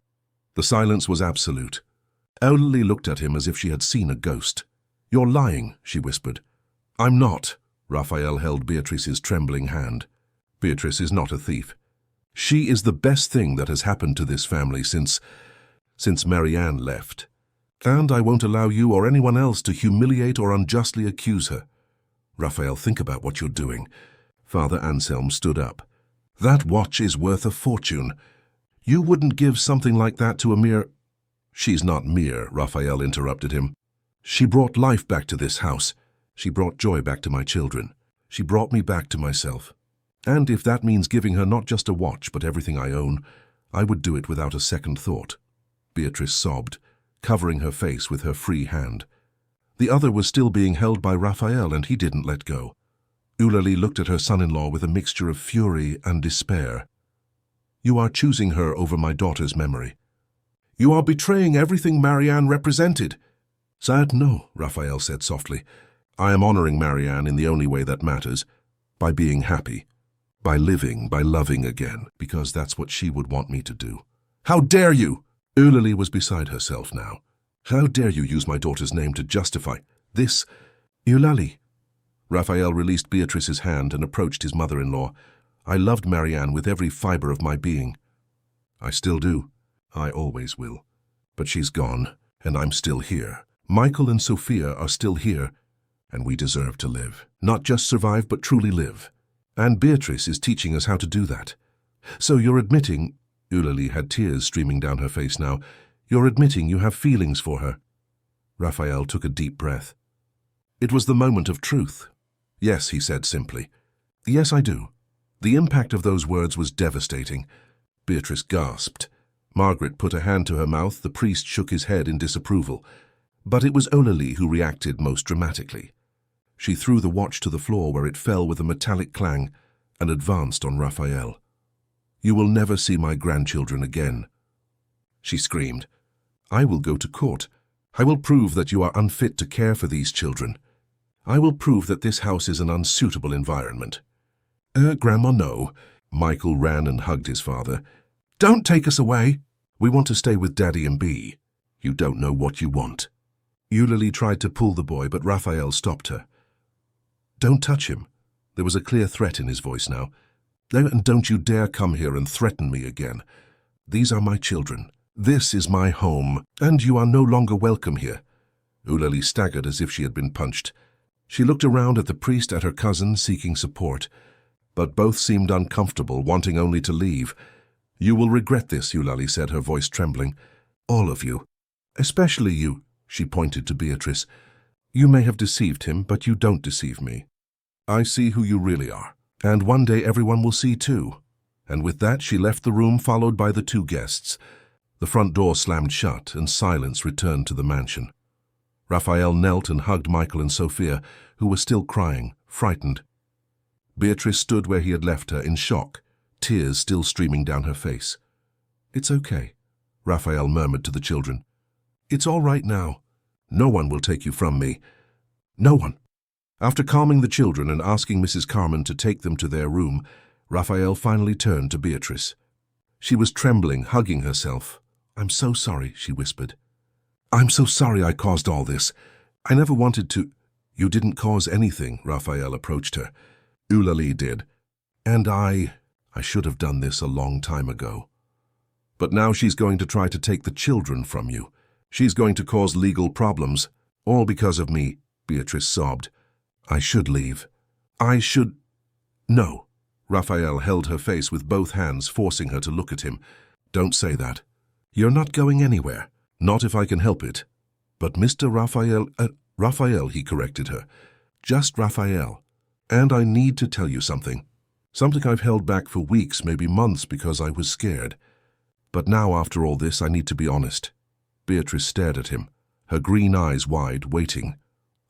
The silence was absolute. Eulalie looked at him as if she had seen a ghost. "You're lying," she whispered. "I'm not." Raphael held Beatrice's trembling hand. "Beatrice is not a thief. She is the best thing that has happened to this family since Marianne left. And I won't allow you or anyone else to humiliate or unjustly accuse her." "Raphael, think about what you're doing." Father Anselm stood up. "That watch is worth a fortune. You wouldn't give something like that to a mere—" "She's not mere," Raphael interrupted him. "She brought life back to this house. She brought joy back to my children. She brought me back to myself. And if that means giving her not just a watch but everything I own, I would do it without a second thought." Beatrice sobbed, covering her face with her free hand. The other was still being held by Raphael, and he didn't let go. Eulalie looked at her son-in-law with a mixture of fury and despair. "You are choosing her over my daughter's memory. You are betraying everything Marianne represented." "Sad, no," Raphael said softly. "I am honoring Marianne in the only way that matters, by being happy, by living, by loving again, because that's what she would want me to do." "How dare you!" Eulalie was beside herself now. "How dare you use my daughter's name to justify this?" "Eulalie." Raphael released Beatrice's hand and approached his mother-in-law. "I loved Marianne with every fibre of my being. I still do. I always will. But she's gone, and I'm still here. Michael and Sophia are still here, and we deserve to live. Not just survive, but truly live. And Beatrice is teaching us how to do that. So you're admitting—" Eulalie had tears streaming down her face now. "You're admitting you have feelings for her." Raphael took a deep breath. It was the moment of truth. "Yes," he said simply. "Yes, I do." The impact of those words was devastating. Beatrice gasped. Margaret put a hand to her mouth. The priest shook his head in disapproval. But it was Eulalie who reacted most dramatically. She threw the watch to the floor, where it fell with a metallic clang, and advanced on Raphael. "You will never see my grandchildren again," she screamed. "I will go to court. I will prove that you are unfit to care for these children. I will prove that this house is an unsuitable environment." Grandma, no." Michael ran and hugged his father. "Don't take us away. We want to stay with Daddy and Bea. You don't know what you want." Eulalie tried to pull the boy, but Raphael stopped her. "Don't touch him." There was a clear threat in his voice now. "And don't you dare come here and threaten me again. These are my children. This is my home, and you are no longer welcome here." Eulalie staggered as if she had been punched. She looked around at the priest, at her cousin, seeking support. But both seemed uncomfortable, wanting only to leave. "You will regret this," Eulalie said, her voice trembling. "All of you. Especially you," she pointed to Beatrice. "You may have deceived him, but you don't deceive me. I see who you really are, and one day everyone will see too." And with that she left the room, followed by the two guests. The front door slammed shut, and silence returned to the mansion. Raphael knelt and hugged Michael and Sophia, who were still crying, frightened. Beatrice stood where he had left her, in shock, tears still streaming down her face. "It's okay," Raphael murmured to the children. "It's all right now. No one will take you from me. No one." After calming the children and asking Mrs. Carmen to take them to their room, Raphael finally turned to Beatrice. She was trembling, hugging herself. "I'm so sorry," she whispered. "I'm so sorry I caused all this. I never wanted to—" "You didn't cause anything," Raphael approached her. "Eulalie did. And I should have done this a long time ago. But now she's going to try to take the children from you. She's going to cause legal problems, all because of me," Beatrice sobbed. "I should leave. I should—" "No." Raphael held her face with both hands, forcing her to look at him. "Don't say that. You're not going anywhere. Not if I can help it. But Mr. Raphael, he corrected her. "Just Raphael. And I need to tell you something. Something I've held back for weeks, maybe months, because I was scared. But now, after all this, I need to be honest." Beatrice stared at him, her green eyes wide, waiting.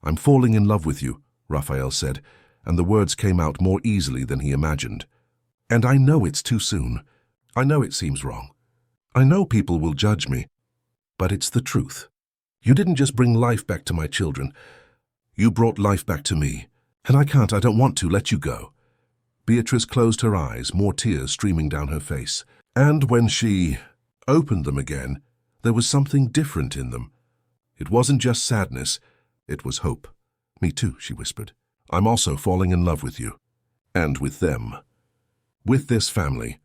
"I'm falling in love with you," Raphael said, and the words came out more easily than he imagined. "And I know it's too soon. I know it seems wrong. I know people will judge me. But it's the truth. You didn't just bring life back to my children. You brought life back to me. And I don't want to let you go. Beatrice closed her eyes, more tears streaming down her face. And when she opened them again, there was something different in them. It wasn't just sadness, it was hope. "Me too," she whispered. "I'm also falling in love with you. And with them. With this family.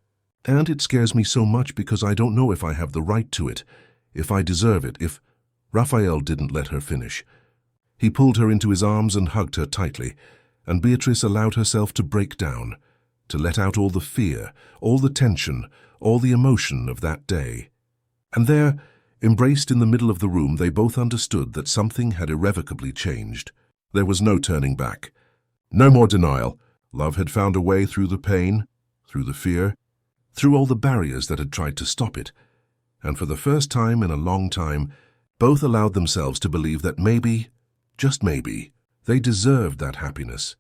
And it scares me so much because I don't know if I have the right to it, if I deserve it, if—" Raphael didn't let her finish. He pulled her into his arms and hugged her tightly, and Beatrice allowed herself to break down, to let out all the fear, all the tension, all the emotion of that day. And there, embraced in the middle of the room, they both understood that something had irrevocably changed. There was no turning back. No more denial. Love had found a way through the pain, through the fear, through all the barriers that had tried to stop it. And for the first time in a long time, both allowed themselves to believe that maybe, just maybe, they deserved that happiness.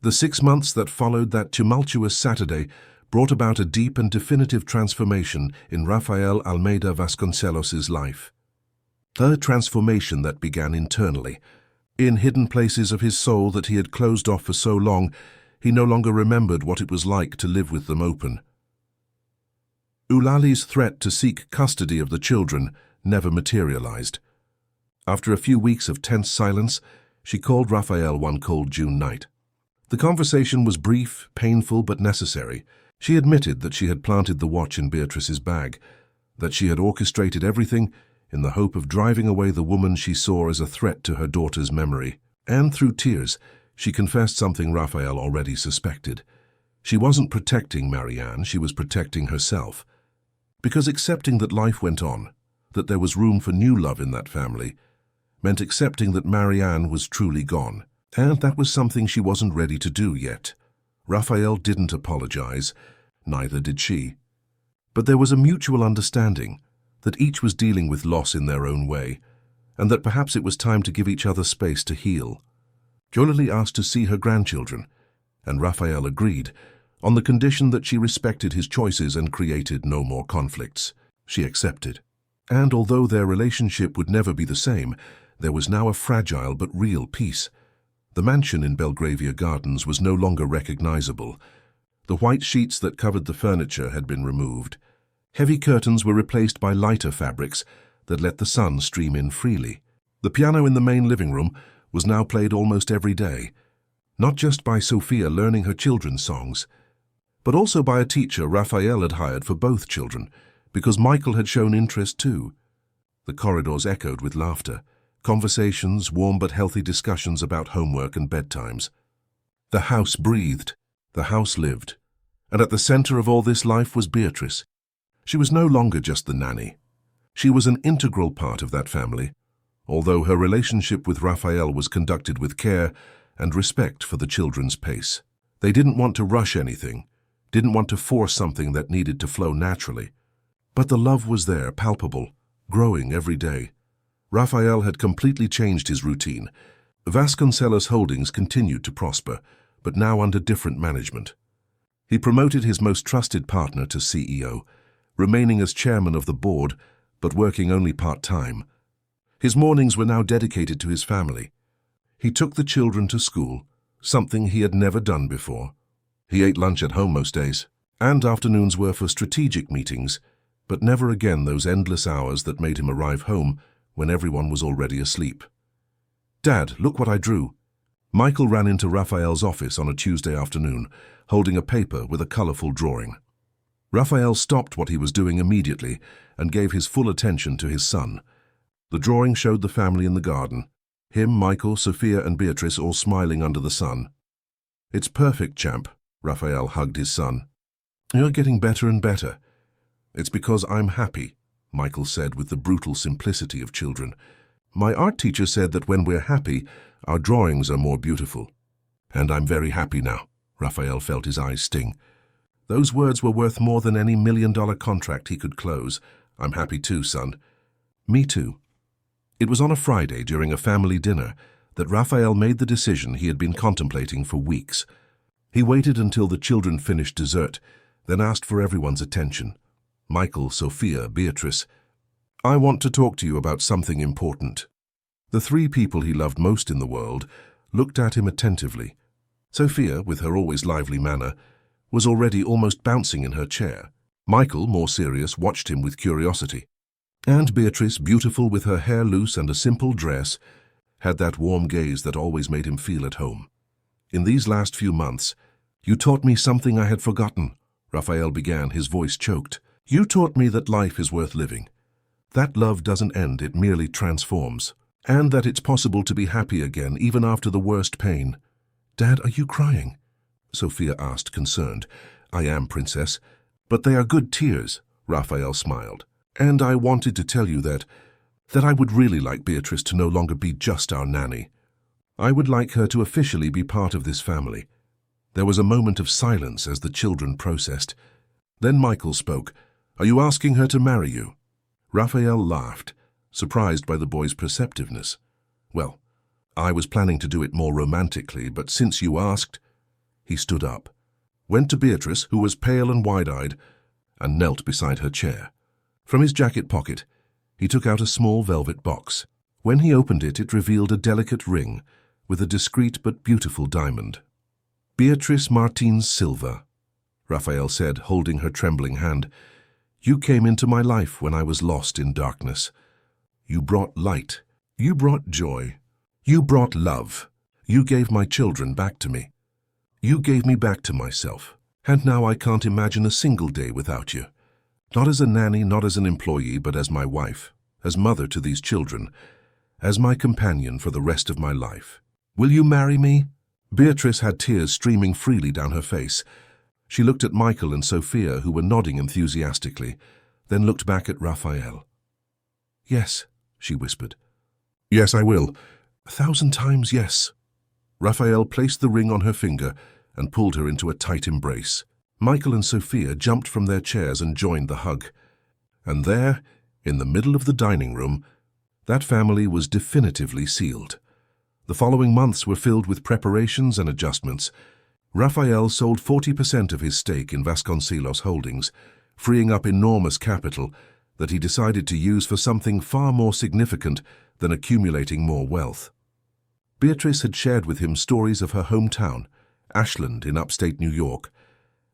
The 6 months that followed that tumultuous Saturday brought about a deep and definitive transformation in Rafael Almeida Vasconcelos's life. A transformation that began internally. In hidden places of his soul that he had closed off for so long, he no longer remembered what it was like to live with them open. Eulali's threat to seek custody of the children never materialized. After a few weeks of tense silence, she called Raphael one cold June night. The conversation was brief, painful, but necessary. She admitted that she had planted the watch in Beatrice's bag, that she had orchestrated everything in the hope of driving away the woman she saw as a threat to her daughter's memory. And through tears, she confessed something Raphael already suspected. She wasn't protecting Marianne, she was protecting herself. Because accepting that life went on, that there was room for new love in that family, meant accepting that Marianne was truly gone. And that was something she wasn't ready to do yet. Raphael didn't apologize, neither did she. But there was a mutual understanding that each was dealing with loss in their own way, and that perhaps it was time to give each other space to heal. Eulalie asked to see her grandchildren, and Raphael agreed, on the condition that she respected his choices and created no more conflicts. She accepted. And although their relationship would never be the same, there was now a fragile but real peace. The mansion in Belgravia Gardens was no longer recognizable. The white sheets that covered the furniture had been removed. Heavy curtains were replaced by lighter fabrics that let the sun stream in freely. The piano in the main living room was now played almost every day, not just by Sophia learning her children's songs, but also by a teacher Raphael had hired for both children, because Michael had shown interest too. The corridors echoed with laughter, conversations, warm but healthy discussions about homework and bedtimes. The house breathed, the house lived, and at the center of all this life was Beatrice. She was no longer just the nanny. She was an integral part of that family, although her relationship with Raphael was conducted with care and respect for the children's pace. They didn't want to rush anything, didn't want to force something that needed to flow naturally. But the love was there, palpable, growing every day. Raphael had completely changed his routine. Vasconcelos Holdings continued to prosper, but now under different management. He promoted his most trusted partner to CEO, remaining as chairman of the board, but working only part-time. His mornings were now dedicated to his family. He took the children to school, something he had never done before. He ate lunch at home most days, and afternoons were for strategic meetings, but never again those endless hours that made him arrive home when everyone was already asleep. "Dad, look what I drew." Michael ran into Raphael's office on a Tuesday afternoon, holding a paper with a colorful drawing. Raphael stopped what he was doing immediately and gave his full attention to his son. The drawing showed the family in the garden, him, Michael, Sophia, and Beatrice all smiling under the sun. "It's perfect, champ," Raphael hugged his son. "You're getting better and better." "It's because I'm happy," Michael said with the brutal simplicity of children. "My art teacher said that when we're happy, our drawings are more beautiful." "And I'm very happy now," Raphael felt his eyes sting. Those words were worth more than any $1 million contract he could close. "I'm happy too, son." "Me too." It was on a Friday during a family dinner that Raphael made the decision he had been contemplating for weeks. He waited until the children finished dessert, then asked for everyone's attention. Michael, Sophia, Beatrice. "I want to talk to you about something important." The 3 people he loved most in the world looked at him attentively. Sophia, with her always lively manner, was already almost bouncing in her chair. Michael, more serious, watched him with curiosity. And Beatrice, beautiful with her hair loose and a simple dress, had that warm gaze that always made him feel at home. "In these last few months, you taught me something I had forgotten," Raphael began, his voice choked. "You taught me that life is worth living. That love doesn't end, it merely transforms. And that it's possible to be happy again, even after the worst pain." "Dad, are you crying?" Sophia asked, concerned. "I am, Princess, but they are good tears," Raphael smiled. "And I wanted to tell you that I would really like Beatrice to no longer be just our nanny. I would like her to officially be part of this family." There was a moment of silence as the children processed. Then Michael spoke. "Are you asking her to marry you?" Raphael laughed, surprised by the boy's perceptiveness. "Well, I was planning to do it more romantically, but since you asked..." He stood up, went to Beatrice, who was pale and wide-eyed, and knelt beside her chair. From his jacket pocket, he took out a small velvet box. When he opened it, it revealed a delicate ring with a discreet but beautiful diamond. "Beatrice Martins Silva," Raphael said, holding her trembling hand. "You came into my life when I was lost in darkness. You brought light. You brought joy. You brought love. You gave my children back to me. You gave me back to myself. And now I can't imagine a single day without you. Not as a nanny, not as an employee, but as my wife, as mother to these children, as my companion for the rest of my life. Will you marry me?" Beatrice had tears streaming freely down her face. She looked at Michael and Sophia, who were nodding enthusiastically, then looked back at Raphael. "Yes," she whispered. "Yes, I will. 1,000 times yes." Raphael placed the ring on her finger and pulled her into a tight embrace. Michael and Sophia jumped from their chairs and joined the hug. And there, in the middle of the dining room, that family was definitively sealed. The following months were filled with preparations and adjustments. Raphael sold 40% of his stake in Vasconcelos Holdings, freeing up enormous capital that he decided to use for something far more significant than accumulating more wealth. Beatrice had shared with him stories of her hometown, Ashland in upstate New York,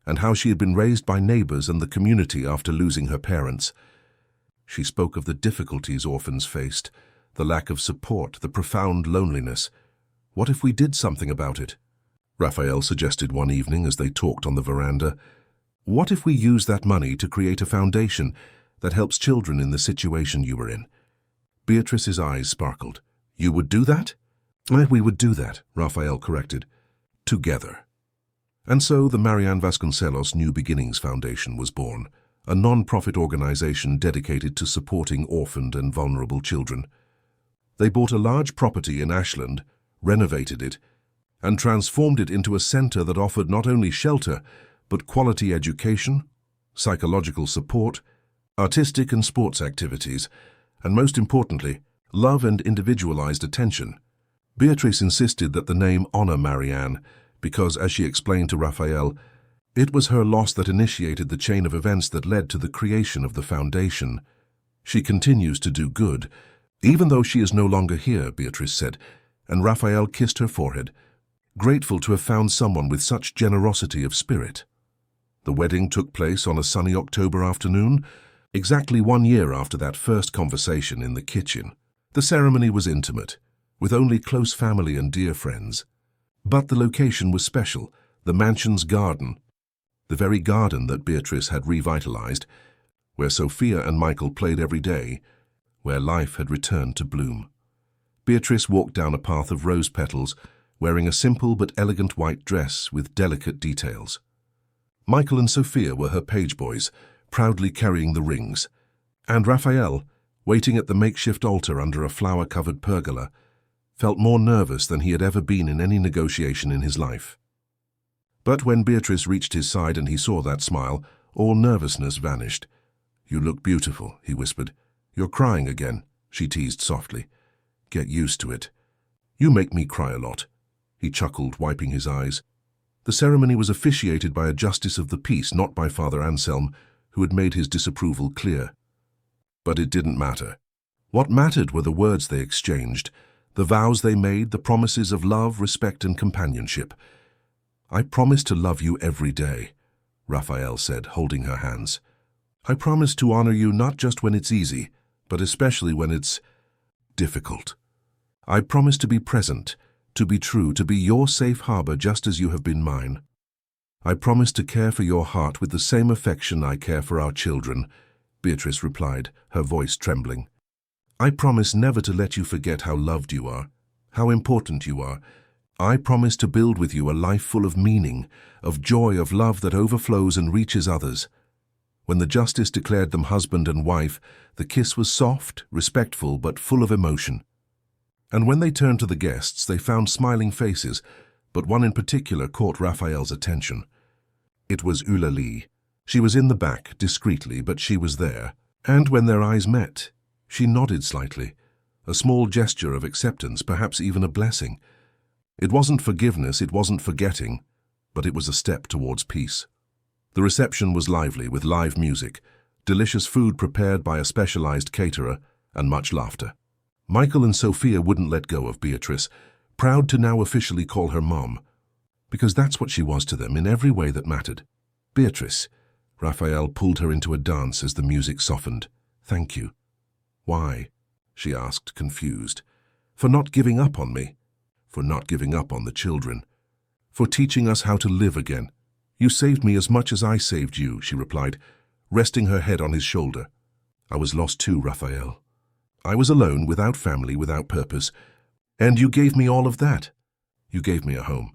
and how she had been raised by neighbors and the community after losing her parents. She spoke of the difficulties orphans faced, the lack of support, the profound loneliness. "What if we did something about it?" Raphael suggested one evening as they talked on the veranda. "What if we use that money to create a foundation that helps children in the situation you were in?" Beatrice's eyes sparkled. "You would do that?" "We would do that," Raphael corrected. "Together." And so the Marianne Vasconcelos New Beginnings Foundation was born, a non-profit organization dedicated to supporting orphaned and vulnerable children. They bought a large property in Ashland, renovated it, and transformed it into a center that offered not only shelter, but quality education, psychological support, artistic and sports activities, and most importantly, love and individualized attention. Beatrice insisted that the name honor Marianne, because, as she explained to Raphael, it was her loss that initiated the chain of events that led to the creation of the foundation. "She continues to do good, even though she is no longer here," Beatrice said, and Raphael kissed her forehead, grateful to have found someone with such generosity of spirit. The wedding took place on a sunny October afternoon, exactly 1 year after that first conversation in the kitchen. The ceremony was intimate, with only close family and dear friends. But the location was special, the mansion's garden, the very garden that Beatrice had revitalized, where Sophia and Michael played every day, where life had returned to bloom. Beatrice walked down a path of rose petals, wearing a simple but elegant white dress with delicate details. Michael and Sophia were her page boys, proudly carrying the rings, and Raphael, waiting at the makeshift altar under a flower-covered pergola, felt more nervous than he had ever been in any negotiation in his life. But when Beatrice reached his side and he saw that smile, all nervousness vanished. "You look beautiful," he whispered. "You're crying again," she teased softly. "Get used to it." "You make me cry a lot," he chuckled, wiping his eyes. The ceremony was officiated by a justice of the peace, not by Father Anselm, who had made his disapproval clear. But it didn't matter. What mattered were the words they exchanged, the vows they made, the promises of love, respect, and companionship. "I promise to love you every day," Raphael said, holding her hands. I promise to honor you not just when it's easy, but especially when it's difficult. I promise to be present, to be true, to be your safe harbor just as you have been mine. I promise to care for your heart with the same affection I care for our children, Beatrice replied, her voice trembling. I promise never to let you forget how loved you are, how important you are. I promise to build with you a life full of meaning, of joy, of love that overflows and reaches others. When the justice declared them husband and wife, the kiss was soft, respectful, but full of emotion. And when they turned to the guests, they found smiling faces, but one in particular caught Raphael's attention. It was Eulalie. She was in the back, discreetly, but she was there. And when their eyes met, she nodded slightly, a small gesture of acceptance, perhaps even a blessing. It wasn't forgiveness, it wasn't forgetting, but it was a step towards peace. The reception was lively, with live music, delicious food prepared by a specialized caterer, and much laughter. Michael and Sophia wouldn't let go of Beatrice, proud to now officially call her Mom, because that's what she was to them in every way that mattered. Beatrice, Raphael pulled her into a dance as the music softened. Thank you. Why? She asked, confused. For not giving up on me. For not giving up on the children. For teaching us how to live again. You saved me as much as I saved you, she replied, resting her head on his shoulder. I was lost too, Raphael. I was alone, without family, without purpose. And you gave me all of that. You gave me a home.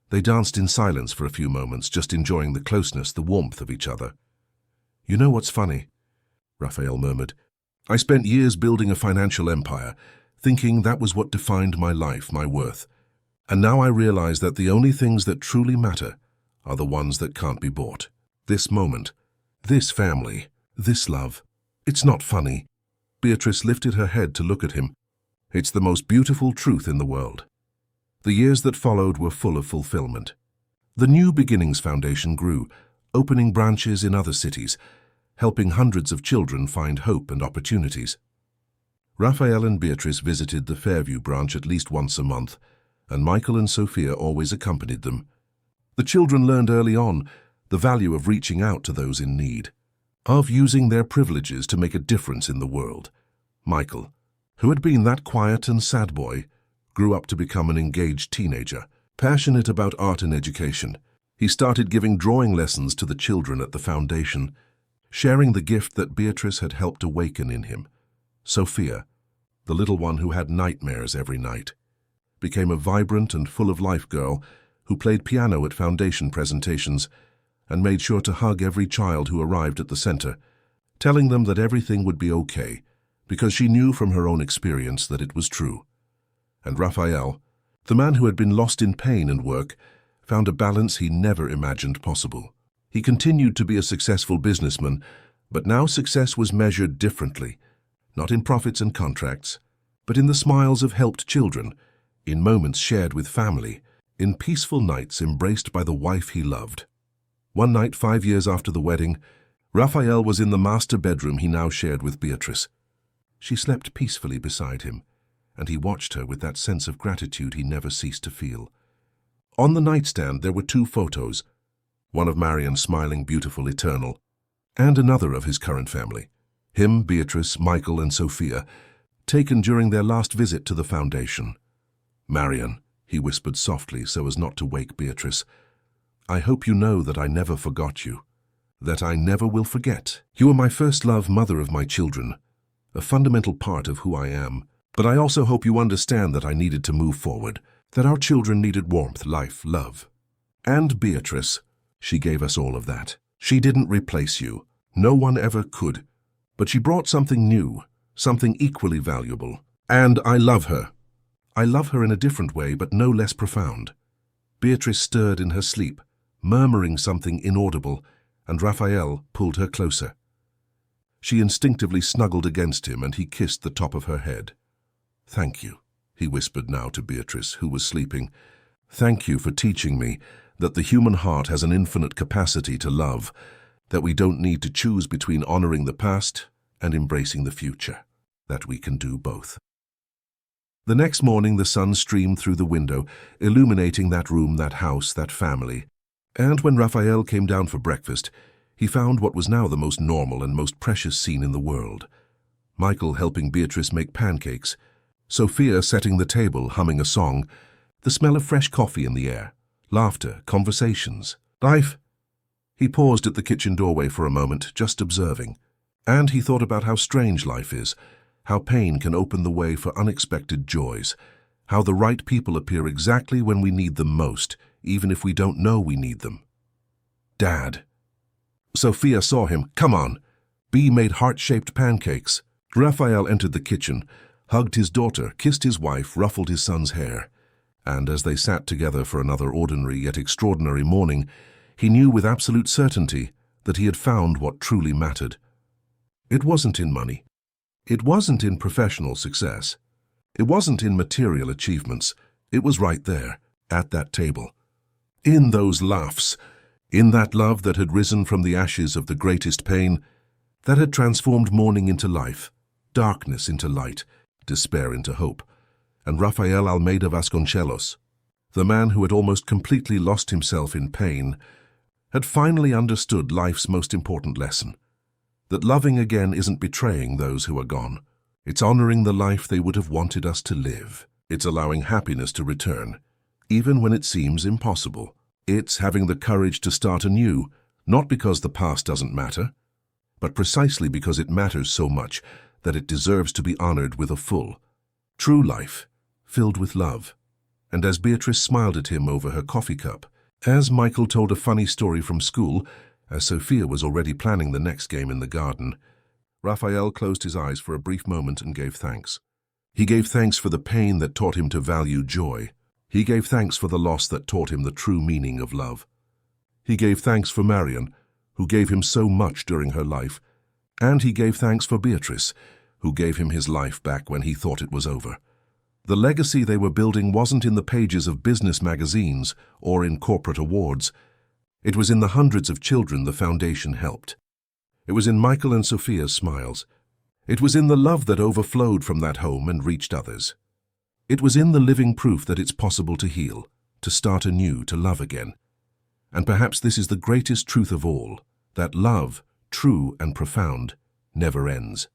They danced in silence for a few moments, just enjoying the closeness, the warmth of each other. You know what's funny? Raphael murmured. I spent years building a financial empire, thinking that was what defined my life, my worth. And now I realize that the only things that truly matter are the ones that can't be bought. This moment, this family, this love. It's not funny. Beatrice lifted her head to look at him. It's the most beautiful truth in the world. The years that followed were full of fulfillment. The New Beginnings Foundation grew, opening branches in other cities, helping hundreds of children find hope and opportunities. Raphael and Beatrice visited the Fairview branch at least once a month, and Michael and Sophia always accompanied them. The children learned early on the value of reaching out to those in need, of using their privileges to make a difference in the world. Michael, who had been that quiet and sad boy, grew up to become an engaged teenager, passionate about art and education. He started giving drawing lessons to the children at the foundation, sharing the gift that Beatrice had helped awaken in him. Sophia, the little one who had nightmares every night, became a vibrant and full-of-life girl who played piano at foundation presentations and made sure to hug every child who arrived at the center, telling them that everything would be okay, because she knew from her own experience that it was true. And Raphael, the man who had been lost in pain and work, found a balance he never imagined possible. He continued to be a successful businessman, but now success was measured differently, not in profits and contracts, but in the smiles of helped children, in moments shared with family, in peaceful nights embraced by the wife he loved. One night, 5 years after the wedding, Raphael was in the master bedroom he now shared with Beatrice. She slept peacefully beside him, and he watched her with that sense of gratitude he never ceased to feel. On the nightstand there were 2 photos, one of Marion smiling, beautiful, eternal, and another of his current family, him, Beatrice, Michael, and Sophia, taken during their last visit to the foundation. Marion, he whispered softly so as not to wake Beatrice, I hope you know that I never forgot you, that I never will forget. You are my first love, mother of my children, a fundamental part of who I am. But I also hope you understand that I needed to move forward, that our children needed warmth, life, love. And Beatrice, she gave us all of that. She didn't replace you. No one ever could. But she brought something new, something equally valuable. And I love her. I love her in a different way, but no less profound. Beatrice stirred in her sleep, murmuring something inaudible, and Raphael pulled her closer. She instinctively snuggled against him, and he kissed the top of her head. Thank you, he whispered now to Beatrice, who was sleeping. Thank you for teaching me that the human heart has an infinite capacity to love, that we don't need to choose between honoring the past and embracing the future, that we can do both. The next morning the sun streamed through the window, illuminating that room, that house, that family. And when Raphael came down for breakfast, he found what was now the most normal and most precious scene in the world. Michael helping Beatrice make pancakes, Sophia setting the table humming a song, the smell of fresh coffee in the air, laughter, conversations. Life? He paused at the kitchen doorway for a moment, just observing. And he thought about how strange life is, how pain can open the way for unexpected joys, how the right people appear exactly when we need them most, even if we don't know we need them. Dad. Sophia saw him. Come on. B made heart-shaped pancakes. Raphael entered the kitchen, hugged his daughter, kissed his wife, ruffled his son's hair. And as they sat together for another ordinary yet extraordinary morning, he knew with absolute certainty that he had found what truly mattered. It wasn't in money. It wasn't in professional success. It wasn't in material achievements. It was right there, at that table. In those laughs, in that love that had risen from the ashes of the greatest pain, that had transformed mourning into life, darkness into light, despair into hope. And Rafael Almeida Vasconcelos, the man who had almost completely lost himself in pain, had finally understood life's most important lesson. That loving again isn't betraying those who are gone. It's honoring the life they would have wanted us to live. It's allowing happiness to return, even when it seems impossible. It's having the courage to start anew, not because the past doesn't matter, but precisely because it matters so much that it deserves to be honored with a full, true life, filled with love. And as Beatrice smiled at him over her coffee cup, as Michael told a funny story from school, as Sophia was already planning the next game in the garden, Raphael closed his eyes for a brief moment and gave thanks. He gave thanks for the pain that taught him to value joy. He gave thanks for the loss that taught him the true meaning of love. He gave thanks for Marion, who gave him so much during her life, and he gave thanks for Beatrice, who gave him his life back when he thought it was over. The legacy they were building wasn't in the pages of business magazines or in corporate awards. It was in the hundreds of children the foundation helped. It was in Michael and Sophia's smiles. It was in the love that overflowed from that home and reached others. It was in the living proof that it's possible to heal, to start anew, to love again. And perhaps this is the greatest truth of all, that love, true and profound, never ends.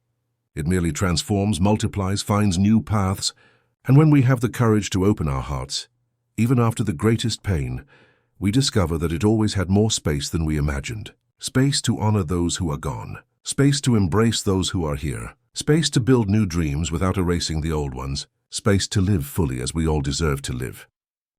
It merely transforms, multiplies, finds new paths, and when we have the courage to open our hearts, even after the greatest pain, we discover that it always had more space than we imagined. Space to honor those who are gone. Space to embrace those who are here. Space to build new dreams without erasing the old ones. Space to live fully as we all deserve to live.